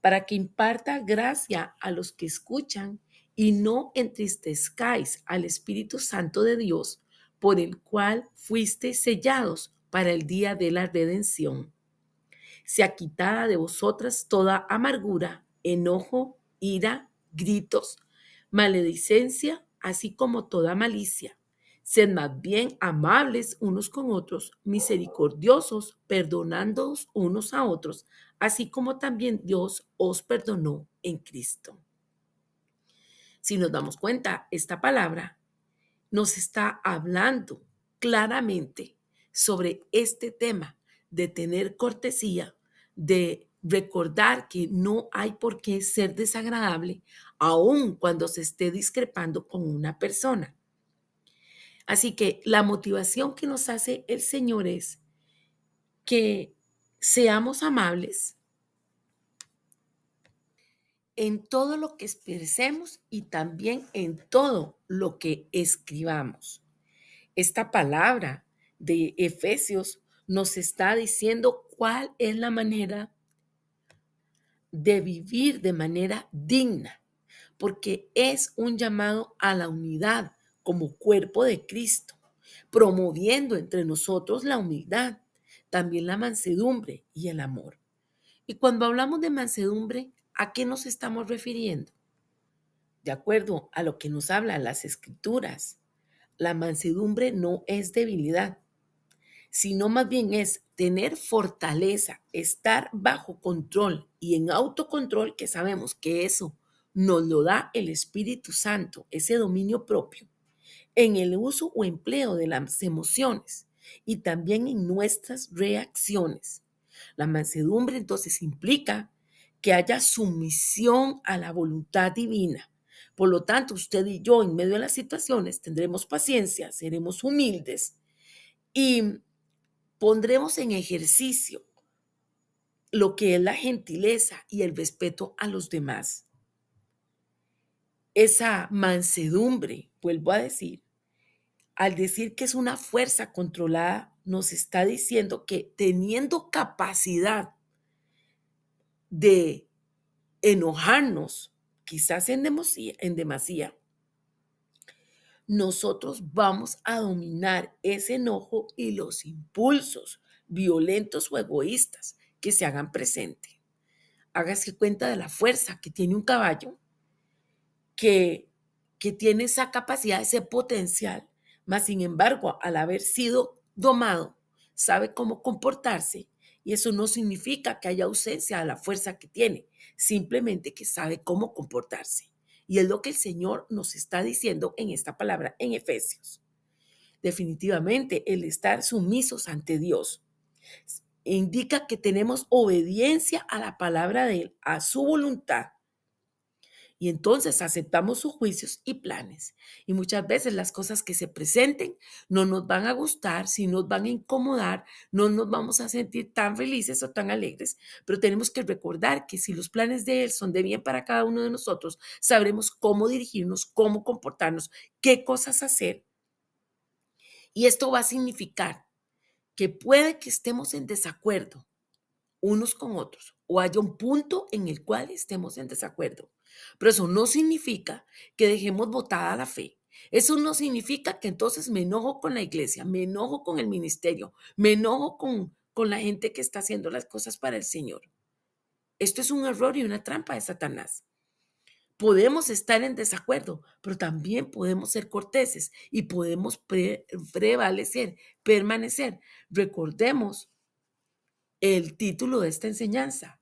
para que imparta gracia a los que escuchan y no entristezcáis al Espíritu Santo de Dios, por el cual fuisteis sellados para el día de la redención. Sea quitada de vosotras toda amargura, enojo, ira, gritos, maledicencia, así como toda malicia. Sed más bien amables unos con otros, misericordiosos, perdonándoos unos a otros, así como también Dios os perdonó en Cristo. Si nos damos cuenta, esta palabra nos está hablando claramente sobre este tema de tener cortesía, de recordar que no hay por qué ser desagradable, aun cuando se esté discrepando con una persona. Así que la motivación que nos hace el Señor es que seamos amables en todo lo que expresemos y también en todo lo que escribamos. Esta palabra de Efesios nos está diciendo cuál es la manera de vivir de manera digna, porque es un llamado a la unidad como cuerpo de Cristo, promoviendo entre nosotros la humildad, también la mansedumbre y el amor. Y cuando hablamos de mansedumbre, ¿a qué nos estamos refiriendo? De acuerdo a lo que nos hablan las escrituras, la mansedumbre no es debilidad, sino más bien es tener fortaleza, estar bajo control y en autocontrol, que sabemos que eso nos lo da el Espíritu Santo, ese dominio propio, en el uso o empleo de las emociones y también en nuestras reacciones. La mansedumbre entonces implica que haya sumisión a la voluntad divina. Por lo tanto, usted y yo en medio de las situaciones tendremos paciencia, seremos humildes y pondremos en ejercicio lo que es la gentileza y el respeto a los demás. Esa mansedumbre, vuelvo a decir, al decir que es una fuerza controlada, nos está diciendo que teniendo capacidad de enojarnos, quizás en demasía, nosotros vamos a dominar ese enojo y los impulsos violentos o egoístas que se hagan presente. Hágase cuenta de la fuerza que tiene un caballo, que, que tiene esa capacidad, ese potencial, mas sin embargo, al haber sido domado, sabe cómo comportarse y eso no significa que haya ausencia de la fuerza que tiene, simplemente que sabe cómo comportarse. Y es lo que el Señor nos está diciendo en esta palabra en Efesios. Definitivamente, el estar sumisos ante Dios indica que tenemos obediencia a la palabra de Él, a su voluntad. Y entonces aceptamos sus juicios y planes. Y muchas veces las cosas que se presenten no nos van a gustar, si nos van a incomodar, no nos vamos a sentir tan felices o tan alegres. Pero tenemos que recordar que si los planes de Él son de bien para cada uno de nosotros, sabremos cómo dirigirnos, cómo comportarnos, qué cosas hacer. Y esto va a significar que puede que estemos en desacuerdo unos con otros o haya un punto en el cual estemos en desacuerdo. Pero eso no significa que dejemos botada la fe. Eso no significa que entonces me enojo con la iglesia, me enojo con el ministerio, me enojo con la gente que está haciendo las cosas para el Señor. Esto es un error y una trampa de Satanás. Podemos estar en desacuerdo, pero también podemos ser corteses y podemos prevalecer, permanecer. Recordemos el título de esta enseñanza,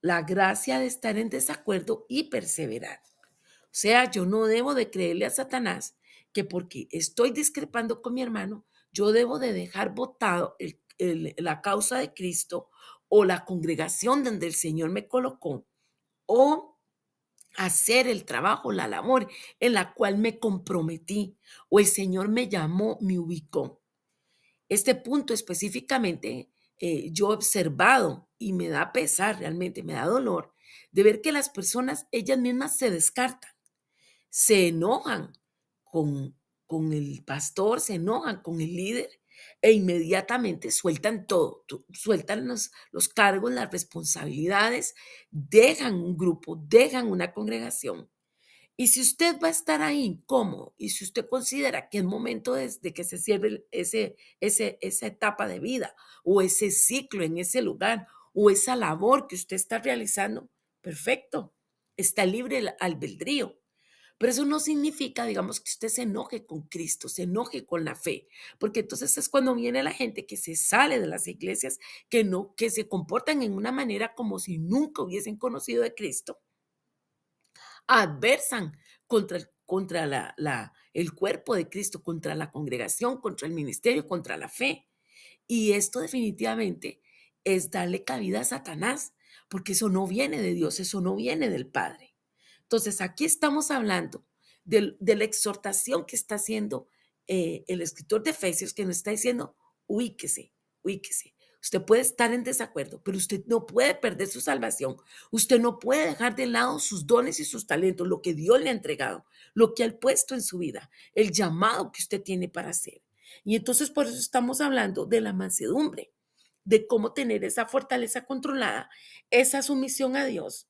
la gracia de estar en desacuerdo y perseverar. O sea, yo no debo de creerle a Satanás que porque estoy discrepando con mi hermano, yo debo de dejar votado la causa de Cristo o la congregación donde el Señor me colocó o hacer el trabajo, la labor en la cual me comprometí o el Señor me llamó, me ubicó. Este punto específicamente, yo he observado y me da pesar realmente, me da dolor de ver que las personas, ellas mismas se descartan, se enojan con, con el pastor, se enojan con el líder e inmediatamente sueltan todo, sueltan los cargos, las responsabilidades, dejan un grupo, dejan una congregación. Y si usted va a estar ahí incómodo y si usted considera que es momento de que se cierre esa etapa de vida o ese ciclo en ese lugar o esa labor que usted está realizando, perfecto, está libre el albedrío. Pero eso no significa, digamos, que usted se enoje con Cristo, se enoje con la fe, porque entonces es cuando viene la gente que se sale de las iglesias, que no, que se comportan en una manera como si nunca hubiesen conocido de Cristo, adversan contra el cuerpo de Cristo, contra la congregación, contra el ministerio, contra la fe. Y esto definitivamente es darle cabida a Satanás, porque eso no viene de Dios, eso no viene del Padre. Entonces, aquí estamos hablando de la exhortación que está haciendo el escritor de Efesios, que nos está diciendo, ubíquese, ubíquese. Usted puede estar en desacuerdo, pero usted no puede perder su salvación. Usted no puede dejar de lado sus dones y sus talentos, lo que Dios le ha entregado, lo que ha puesto en su vida, el llamado que usted tiene para hacer. Y entonces por eso estamos hablando de la mansedumbre, de cómo tener esa fortaleza controlada, esa sumisión a Dios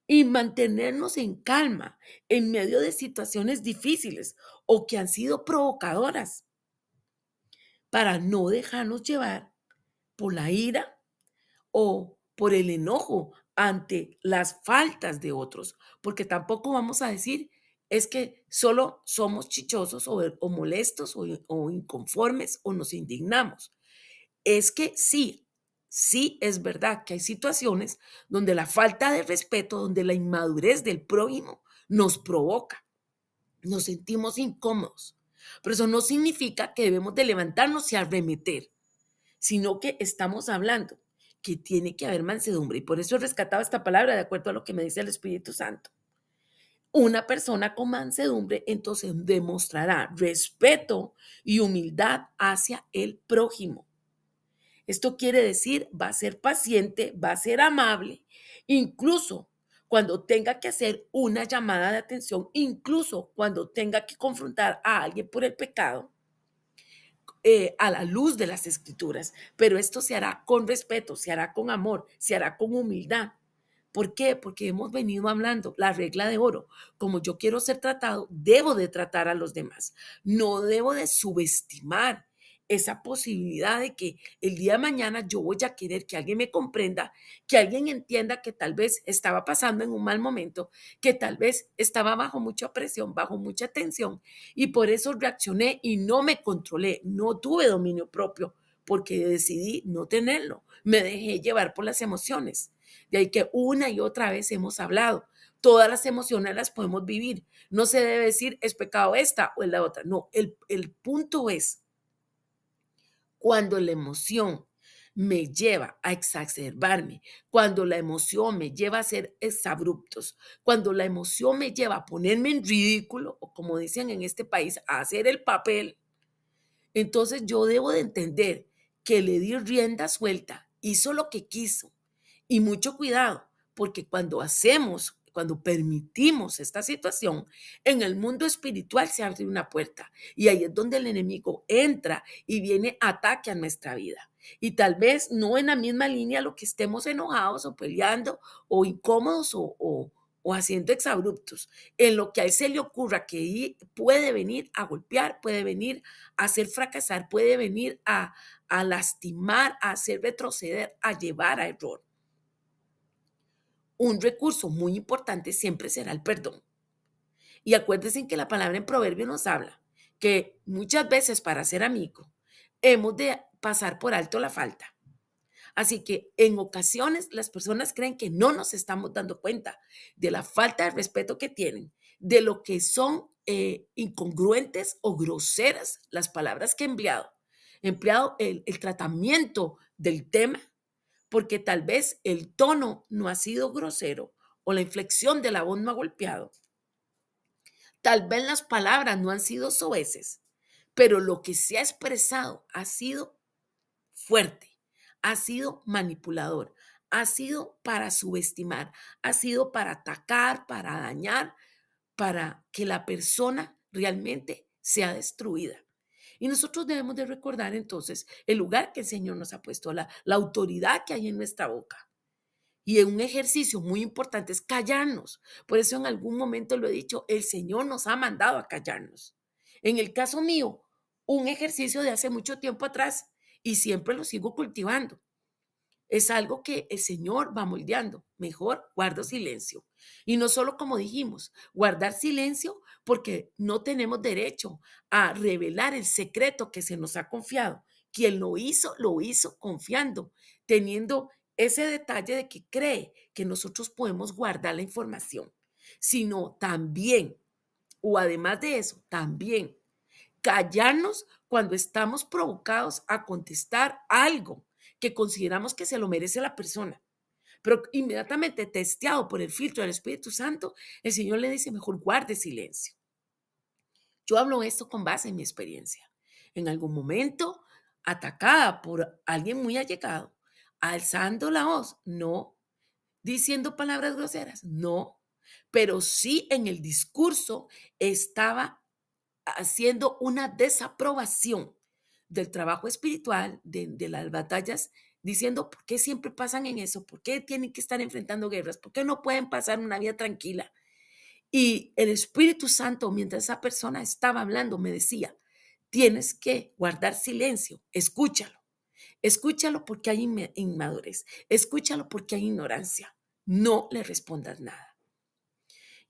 y mantenernos en calma en medio de situaciones difíciles o que han sido provocadoras para no dejarnos llevar por la ira o por el enojo ante las faltas de otros, porque tampoco vamos a decir es que solo somos chichosos o molestos o inconformes o nos indignamos. Es que sí, sí es verdad que hay situaciones donde la falta de respeto, donde la inmadurez del prójimo nos provoca, nos sentimos incómodos. Pero eso no significa que debemos de levantarnos y arremeter, sino que estamos hablando que tiene que haber mansedumbre. Y por eso he rescatado esta palabra de acuerdo a lo que me dice el Espíritu Santo. Una persona con mansedumbre entonces demostrará respeto y humildad hacia el prójimo. Esto quiere decir, va a ser paciente, va a ser amable, incluso cuando tenga que hacer una llamada de atención, incluso cuando tenga que confrontar a alguien por el pecado, a la luz de las escrituras. Pero esto se hará con respeto, se hará con amor, se hará con humildad. ¿Por qué? Porque hemos venido hablando la regla de oro. Como yo quiero ser tratado, debo de tratar a los demás. No debo de subestimar esa posibilidad de que el día de mañana yo voy a querer que alguien me comprenda, que alguien entienda que tal vez estaba pasando en un mal momento, que tal vez estaba bajo mucha presión, bajo mucha tensión y por eso reaccioné y no me controlé, no tuve dominio propio porque decidí no tenerlo. Me dejé llevar por las emociones. De ahí que una y otra vez hemos hablado. Todas las emociones las podemos vivir. No se debe decir es pecado esta o es la otra. No, el punto es cuando la emoción me lleva a exacerbarme, cuando la emoción me lleva a ser exabruptos, cuando la emoción me lleva a ponerme en ridículo, o como dicen en este país, a hacer el papel, entonces yo debo de entender que le di rienda suelta, hizo lo que quiso. Y mucho cuidado, porque cuando permitimos esta situación, en el mundo espiritual se abre una puerta y ahí es donde el enemigo entra y viene ataque a nuestra vida. Y tal vez no en la misma línea lo que estemos enojados o peleando o incómodos o haciendo exabruptos. En lo que a él se le ocurra que puede venir a golpear, puede venir a hacer fracasar, puede venir a lastimar, a hacer retroceder, a llevar a error. Un recurso muy importante siempre será el perdón. Y acuérdense que la palabra en Proverbio nos habla que muchas veces para ser amigo hemos de pasar por alto la falta. Así que en ocasiones las personas creen que no nos estamos dando cuenta de la falta de respeto que tienen, de lo que son incongruentes o groseras las palabras que he empleado. He empleado el tratamiento del tema porque tal vez el tono no ha sido grosero o la inflexión de la voz no ha golpeado. Tal vez las palabras no han sido soeces, pero lo que se ha expresado ha sido fuerte, ha sido manipulador, ha sido para subestimar, ha sido para atacar, para dañar, para que la persona realmente sea destruida. Y nosotros debemos de recordar entonces el lugar que el Señor nos ha puesto, la autoridad que hay en nuestra boca. Y un ejercicio muy importante es callarnos. Por eso en algún momento lo he dicho, el Señor nos ha mandado a callarnos. En el caso mío, un ejercicio de hace mucho tiempo atrás y siempre lo sigo cultivando. Es algo que el Señor va moldeando. Mejor guardo silencio. Y no solo como dijimos, guardar silencio porque no tenemos derecho a revelar el secreto que se nos ha confiado. Quien lo hizo confiando, teniendo ese detalle de que cree que nosotros podemos guardar la información, sino también, o además de eso, también callarnos cuando estamos provocados a contestar algo que consideramos que se lo merece la persona. Pero inmediatamente testeado por el filtro del Espíritu Santo, el Señor le dice, mejor guarde silencio. Yo hablo esto con base en mi experiencia. En algún momento, atacada por alguien muy allegado, alzando la voz, no, diciendo palabras groseras, no, pero sí en el discurso estaba haciendo una desaprobación del trabajo espiritual, de las batallas, diciendo por qué siempre pasan en eso, por qué tienen que estar enfrentando guerras, por qué no pueden pasar una vida tranquila. Y el Espíritu Santo, mientras esa persona estaba hablando, me decía, tienes que guardar silencio, escúchalo, escúchalo porque hay inmadurez, escúchalo porque hay ignorancia, no le respondas nada.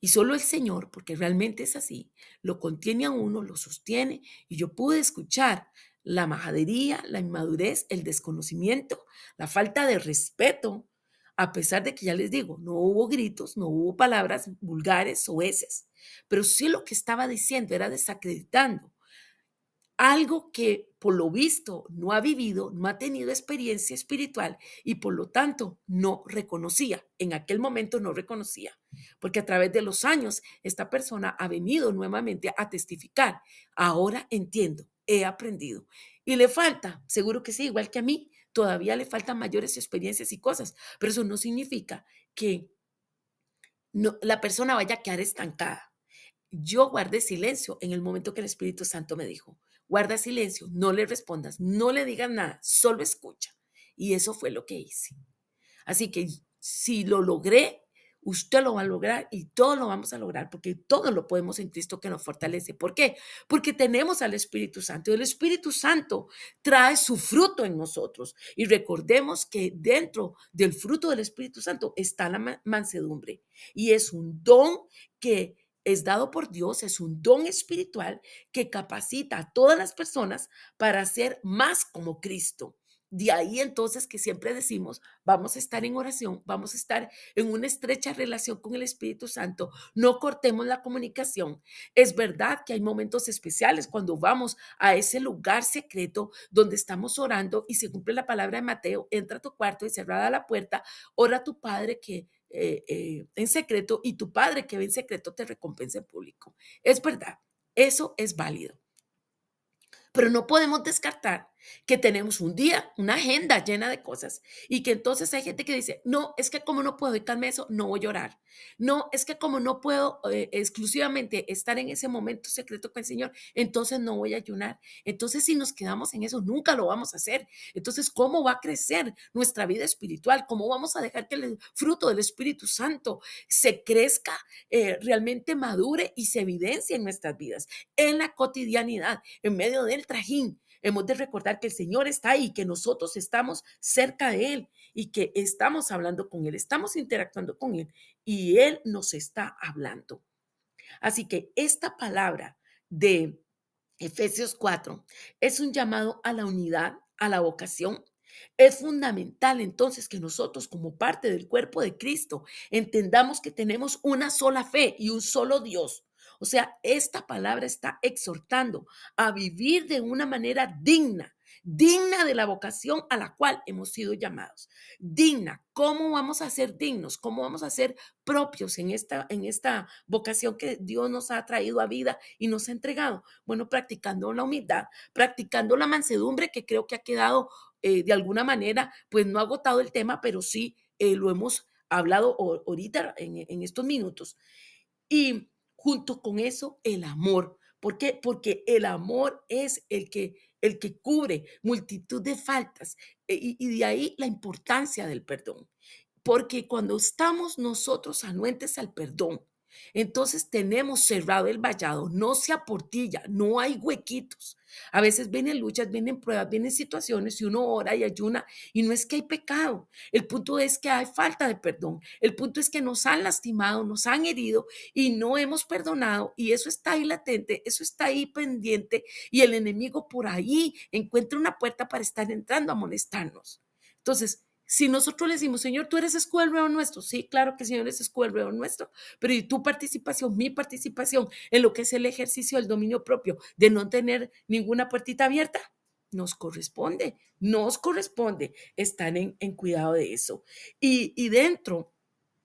Y solo el Señor, porque realmente es así, lo contiene a uno, lo sostiene. Y yo pude escuchar la majadería, la inmadurez, el desconocimiento, la falta de respeto, a pesar de que ya les digo, no hubo gritos, no hubo palabras vulgares o heces, pero sí lo que estaba diciendo era desacreditando algo que por lo visto no ha vivido, no ha tenido experiencia espiritual y por lo tanto no reconocía. En aquel momento no reconocía, porque a través de los años esta persona ha venido nuevamente a testificar. Ahora entiendo, he aprendido. Y le falta, seguro que sí, igual que a mí, todavía le faltan mayores experiencias y cosas, pero eso no significa que la persona vaya a quedar estancada. Yo guardé silencio en el momento que el Espíritu Santo me dijo, guarda silencio, no le respondas, no le digas nada, solo escucha. Y eso fue lo que hice. Así que si lo logré, usted lo va a lograr y todos lo vamos a lograr porque todo lo podemos en Cristo que nos fortalece. ¿Por qué? Porque tenemos al Espíritu Santo y el Espíritu Santo trae su fruto en nosotros. Y recordemos que dentro del fruto del Espíritu Santo está la mansedumbre y es un don que es dado por Dios, es un don espiritual que capacita a todas las personas para ser más como Cristo. De ahí entonces que siempre decimos, vamos a estar en oración, vamos a estar en una estrecha relación con el Espíritu Santo, no cortemos la comunicación. Es verdad que hay momentos especiales cuando vamos a ese lugar secreto donde estamos orando y se cumple la palabra de Mateo, entra a tu cuarto y cerrada la puerta, ora a tu Padre que en secreto y tu Padre que ve en secreto te recompensa en público. Es verdad, eso es válido. Pero no podemos descartar que tenemos un día, una agenda llena de cosas y que entonces hay gente que dice, no, es que como no puedo dedicarme a eso, no voy a orar. No, es que como no puedo exclusivamente estar en ese momento secreto con el Señor, entonces no voy a ayunar. Entonces si nos quedamos en eso, nunca lo vamos a hacer. Entonces, ¿cómo va a crecer nuestra vida espiritual? ¿Cómo vamos a dejar que el fruto del Espíritu Santo se crezca, realmente madure y se evidencie en nuestras vidas, en la cotidianidad, en medio del trajín? Hemos de recordar que el Señor está ahí, que nosotros estamos cerca de Él y que estamos hablando con Él, estamos interactuando con Él y Él nos está hablando. Así que esta palabra de Efesios 4 es un llamado a la unidad, a la vocación. Es fundamental entonces que nosotros como parte del cuerpo de Cristo entendamos que tenemos una sola fe y un solo Dios. O sea, esta palabra está exhortando a vivir de una manera digna, digna de la vocación a la cual hemos sido llamados. Digna. ¿Cómo vamos a ser dignos? ¿Cómo vamos a ser propios en esta vocación que Dios nos ha traído a vida y nos ha entregado? Bueno, practicando la humildad, practicando la mansedumbre, que creo que ha quedado de alguna manera, pues no ha agotado el tema, pero sí lo hemos hablado ahorita en estos minutos. Y junto con eso, el amor. ¿Por qué? Porque el amor es el que cubre multitud de faltas y de ahí la importancia del perdón. Porque cuando estamos nosotros anuentes al perdón, entonces tenemos cerrado el vallado, no se aportilla, no hay huequitos. A veces vienen luchas, vienen pruebas, vienen situaciones y uno ora y ayuna y no es que hay pecado. El punto es que hay falta de perdón. El punto es que nos han lastimado, nos han herido y no hemos perdonado y eso está ahí latente, eso está ahí pendiente y el enemigo por ahí encuentra una puerta para estar entrando a molestarnos. Entonces, si nosotros le decimos, Señor, tú eres escudo del león nuestro, sí, claro que el Señor es escudo del león nuestro, pero y tu participación, mi participación en lo que es el ejercicio del dominio propio, de no tener ninguna puertita abierta, nos corresponde estar en cuidado de eso. Y dentro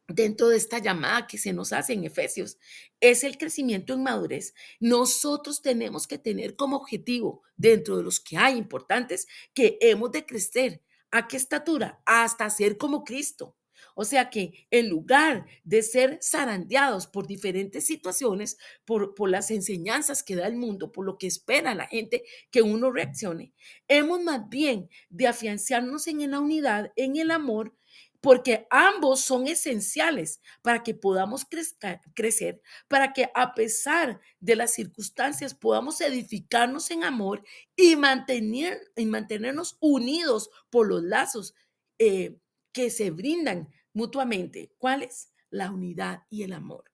de esta llamada que se nos hace en Efesios, es el crecimiento en madurez. Nosotros tenemos que tener como objetivo, dentro de los que hay importantes, que hemos de crecer. ¿A qué estatura? Hasta ser como Cristo. O sea que en lugar de ser zarandeados por diferentes situaciones, por las enseñanzas que da el mundo, por lo que espera la gente que uno reaccione, hemos más bien de afianzarnos en la unidad, en el amor, porque ambos son esenciales para que podamos crecer, para que a pesar de las circunstancias podamos edificarnos en amor y mantenernos unidos por los lazos eh, que se brindan mutuamente. ¿Cuáles? La unidad y el amor.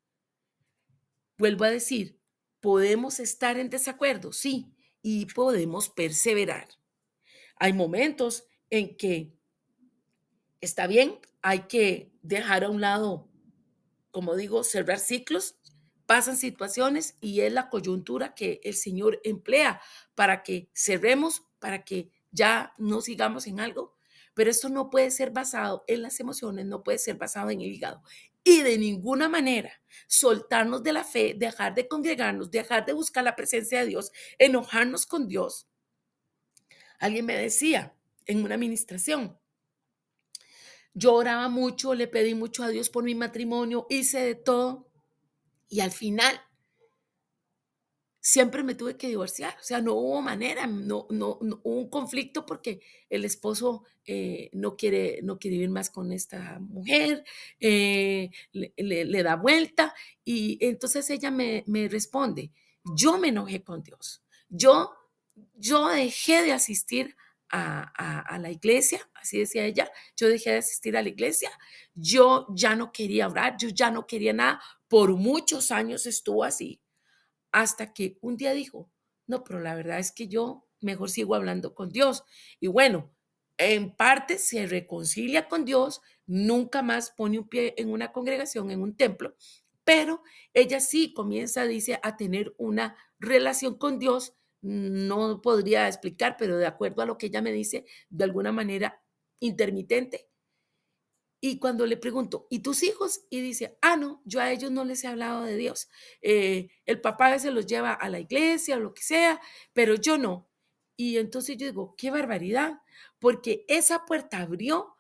Vuelvo a decir, podemos estar en desacuerdo, sí, y podemos perseverar. Hay momentos en que está bien, hay que dejar a un lado, como digo, cerrar ciclos, pasan situaciones y es la coyuntura que el Señor emplea para que cerremos, para que ya no sigamos en algo. Pero esto no puede ser basado en las emociones, no puede ser basado en el hígado. Y de ninguna manera soltarnos de la fe, dejar de congregarnos, dejar de buscar la presencia de Dios, enojarnos con Dios. Alguien me decía en una administración, yo oraba mucho, le pedí mucho a Dios por mi matrimonio, hice de todo y al final siempre me tuve que divorciar. O sea, no hubo manera, no hubo un conflicto porque el esposo no quiere vivir más con esta mujer, le da vuelta y entonces ella me responde, yo me enojé con Dios, yo, yo dejé de asistir a la iglesia, así decía ella, yo dejé de asistir a la iglesia, yo ya no quería orar, yo ya no quería nada, por muchos años estuvo así, hasta que un día dijo, no, pero la verdad es que yo mejor sigo hablando con Dios. Y bueno, en parte se reconcilia con Dios, nunca más pone un pie en una congregación, en un templo, pero ella sí comienza, dice, a tener una relación con Dios. No podría explicar, pero de acuerdo a lo que ella me dice, de alguna manera intermitente. Y cuando le pregunto, ¿y tus hijos? Y dice, no, yo a ellos no les he hablado de Dios. El papá a veces los lleva a la iglesia o lo que sea, pero yo no. Y entonces yo digo, qué barbaridad, porque esa puerta abrió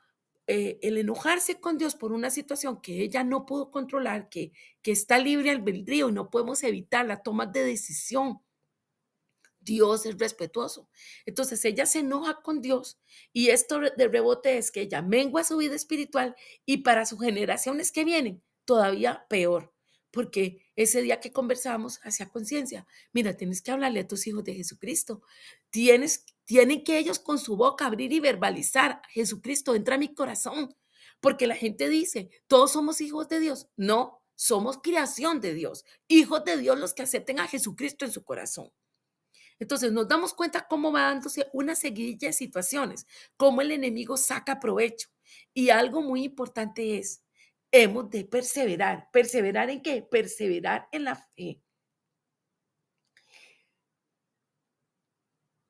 el enojarse con Dios por una situación que ella no pudo controlar, que está libre albedrío y no podemos evitar la toma de decisión. Dios es respetuoso. Entonces ella se enoja con Dios y esto de rebote es que ella mengua su vida espiritual y para sus generaciones que vienen, todavía peor. Porque ese día que conversábamos hacía conciencia, mira, tienes que hablarle a tus hijos de Jesucristo. Tienen que ellos con su boca abrir y verbalizar, Jesucristo, entra a mi corazón. Porque la gente dice, todos somos hijos de Dios. No, somos creación de Dios. Hijos de Dios los que acepten a Jesucristo en su corazón. Entonces nos damos cuenta cómo va dándose una seguidilla de situaciones, cómo el enemigo saca provecho. Y algo muy importante es, hemos de perseverar. ¿Perseverar en qué? Perseverar en la fe.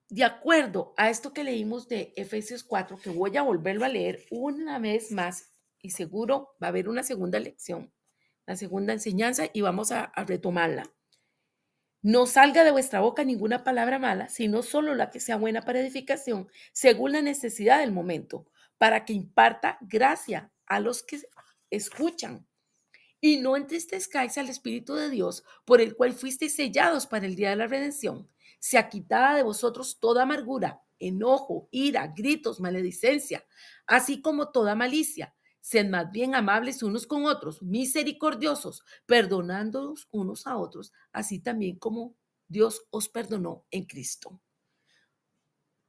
De acuerdo a esto que leímos de Efesios 4, que voy a volverlo a leer una vez más y seguro va a haber una segunda lección, la segunda enseñanza y vamos a retomarla. No salga de vuestra boca ninguna palabra mala, sino solo la que sea buena para edificación, según la necesidad del momento, para que imparta gracia a los que escuchan. Y no entristezcáis al Espíritu de Dios, por el cual fuisteis sellados para el día de la redención. Sea quitada de vosotros toda amargura, enojo, ira, gritos, maledicencia, así como toda malicia. Sed más bien amables unos con otros, misericordiosos, perdonándoos unos a otros, así también como Dios os perdonó en Cristo.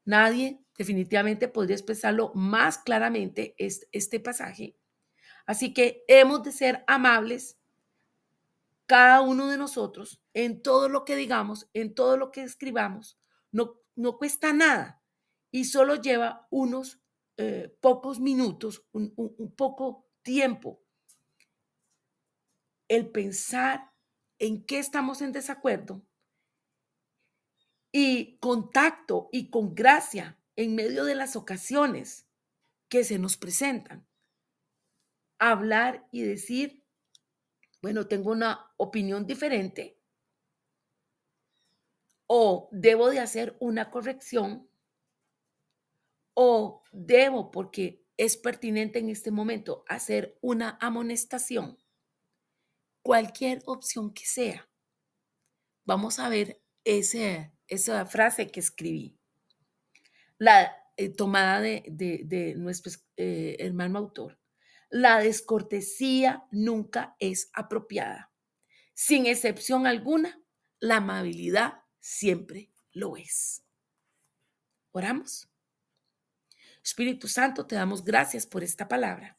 Nadie definitivamente podría expresarlo más claramente este pasaje. Así que hemos de ser amables cada uno de nosotros en todo lo que digamos, en todo lo que escribamos. No cuesta nada y solo lleva unos pocos minutos, un poco tiempo el pensar en qué estamos en desacuerdo y contacto y con gracia en medio de las ocasiones que se nos presentan. Hablar y decir, bueno, tengo una opinión diferente o debo de hacer una corrección o debo, porque es pertinente en este momento, hacer una amonestación. Cualquier opción que sea. Vamos a ver esa frase que escribí, la tomada de nuestro hermano autor. La descortesía nunca es apropiada. Sin excepción alguna, la amabilidad siempre lo es. ¿Oramos? Espíritu Santo, te damos gracias por esta palabra.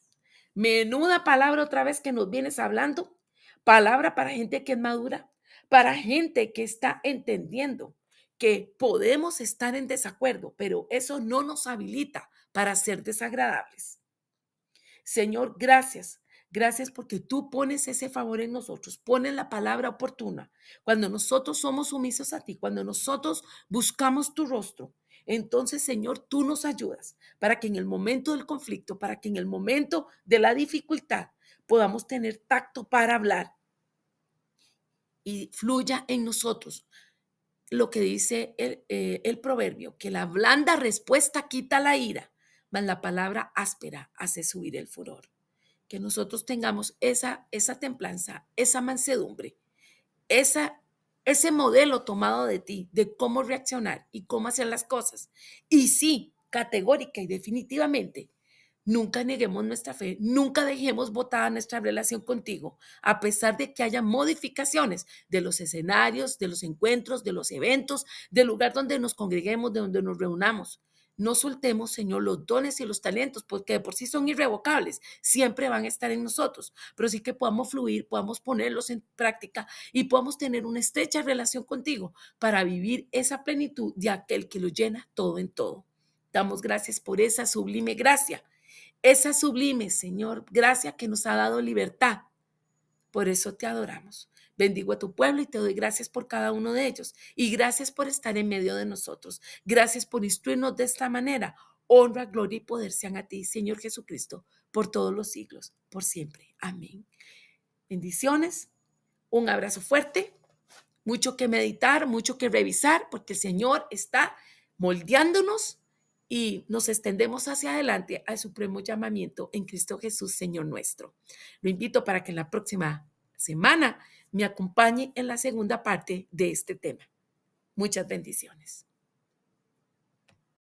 Menuda palabra otra vez que nos vienes hablando. Palabra para gente que es madura, para gente que está entendiendo que podemos estar en desacuerdo, pero eso no nos habilita para ser desagradables. Señor, gracias. Gracias porque tú pones ese favor en nosotros, pones la palabra oportuna. Cuando nosotros somos sumisos a ti, cuando nosotros buscamos tu rostro, entonces, Señor, tú nos ayudas para que en el momento del conflicto, para que en el momento de la dificultad podamos tener tacto para hablar y fluya en nosotros lo que dice el proverbio, que la blanda respuesta quita la ira, mas la palabra áspera hace subir el furor. Que nosotros tengamos esa templanza, esa mansedumbre, esa, ese modelo tomado de ti, de cómo reaccionar y cómo hacer las cosas. Y sí, categórica y definitivamente, nunca neguemos nuestra fe, nunca dejemos botada nuestra relación contigo, a pesar de que haya modificaciones de los escenarios, de los encuentros, de los eventos, del lugar donde nos congreguemos, de donde nos reunamos. No soltemos, Señor, los dones y los talentos, porque de por sí son irrevocables, siempre van a estar en nosotros, pero sí que podamos fluir, podamos ponerlos en práctica y podamos tener una estrecha relación contigo para vivir esa plenitud de aquel que lo llena todo en todo. Damos gracias por esa sublime gracia, esa sublime, Señor, gracia que nos ha dado libertad. Por eso te adoramos. Bendigo a tu pueblo y te doy gracias por cada uno de ellos. Y gracias por estar en medio de nosotros. Gracias por instruirnos de esta manera. Honra, gloria y poder sean a ti, Señor Jesucristo, por todos los siglos, por siempre. Amén. Bendiciones. Un abrazo fuerte. Mucho que meditar, mucho que revisar, porque el Señor está moldeándonos y nos extendemos hacia adelante al supremo llamamiento en Cristo Jesús, Señor nuestro. Lo invito para que en la próxima semana me acompañe en la segunda parte de este tema. Muchas bendiciones.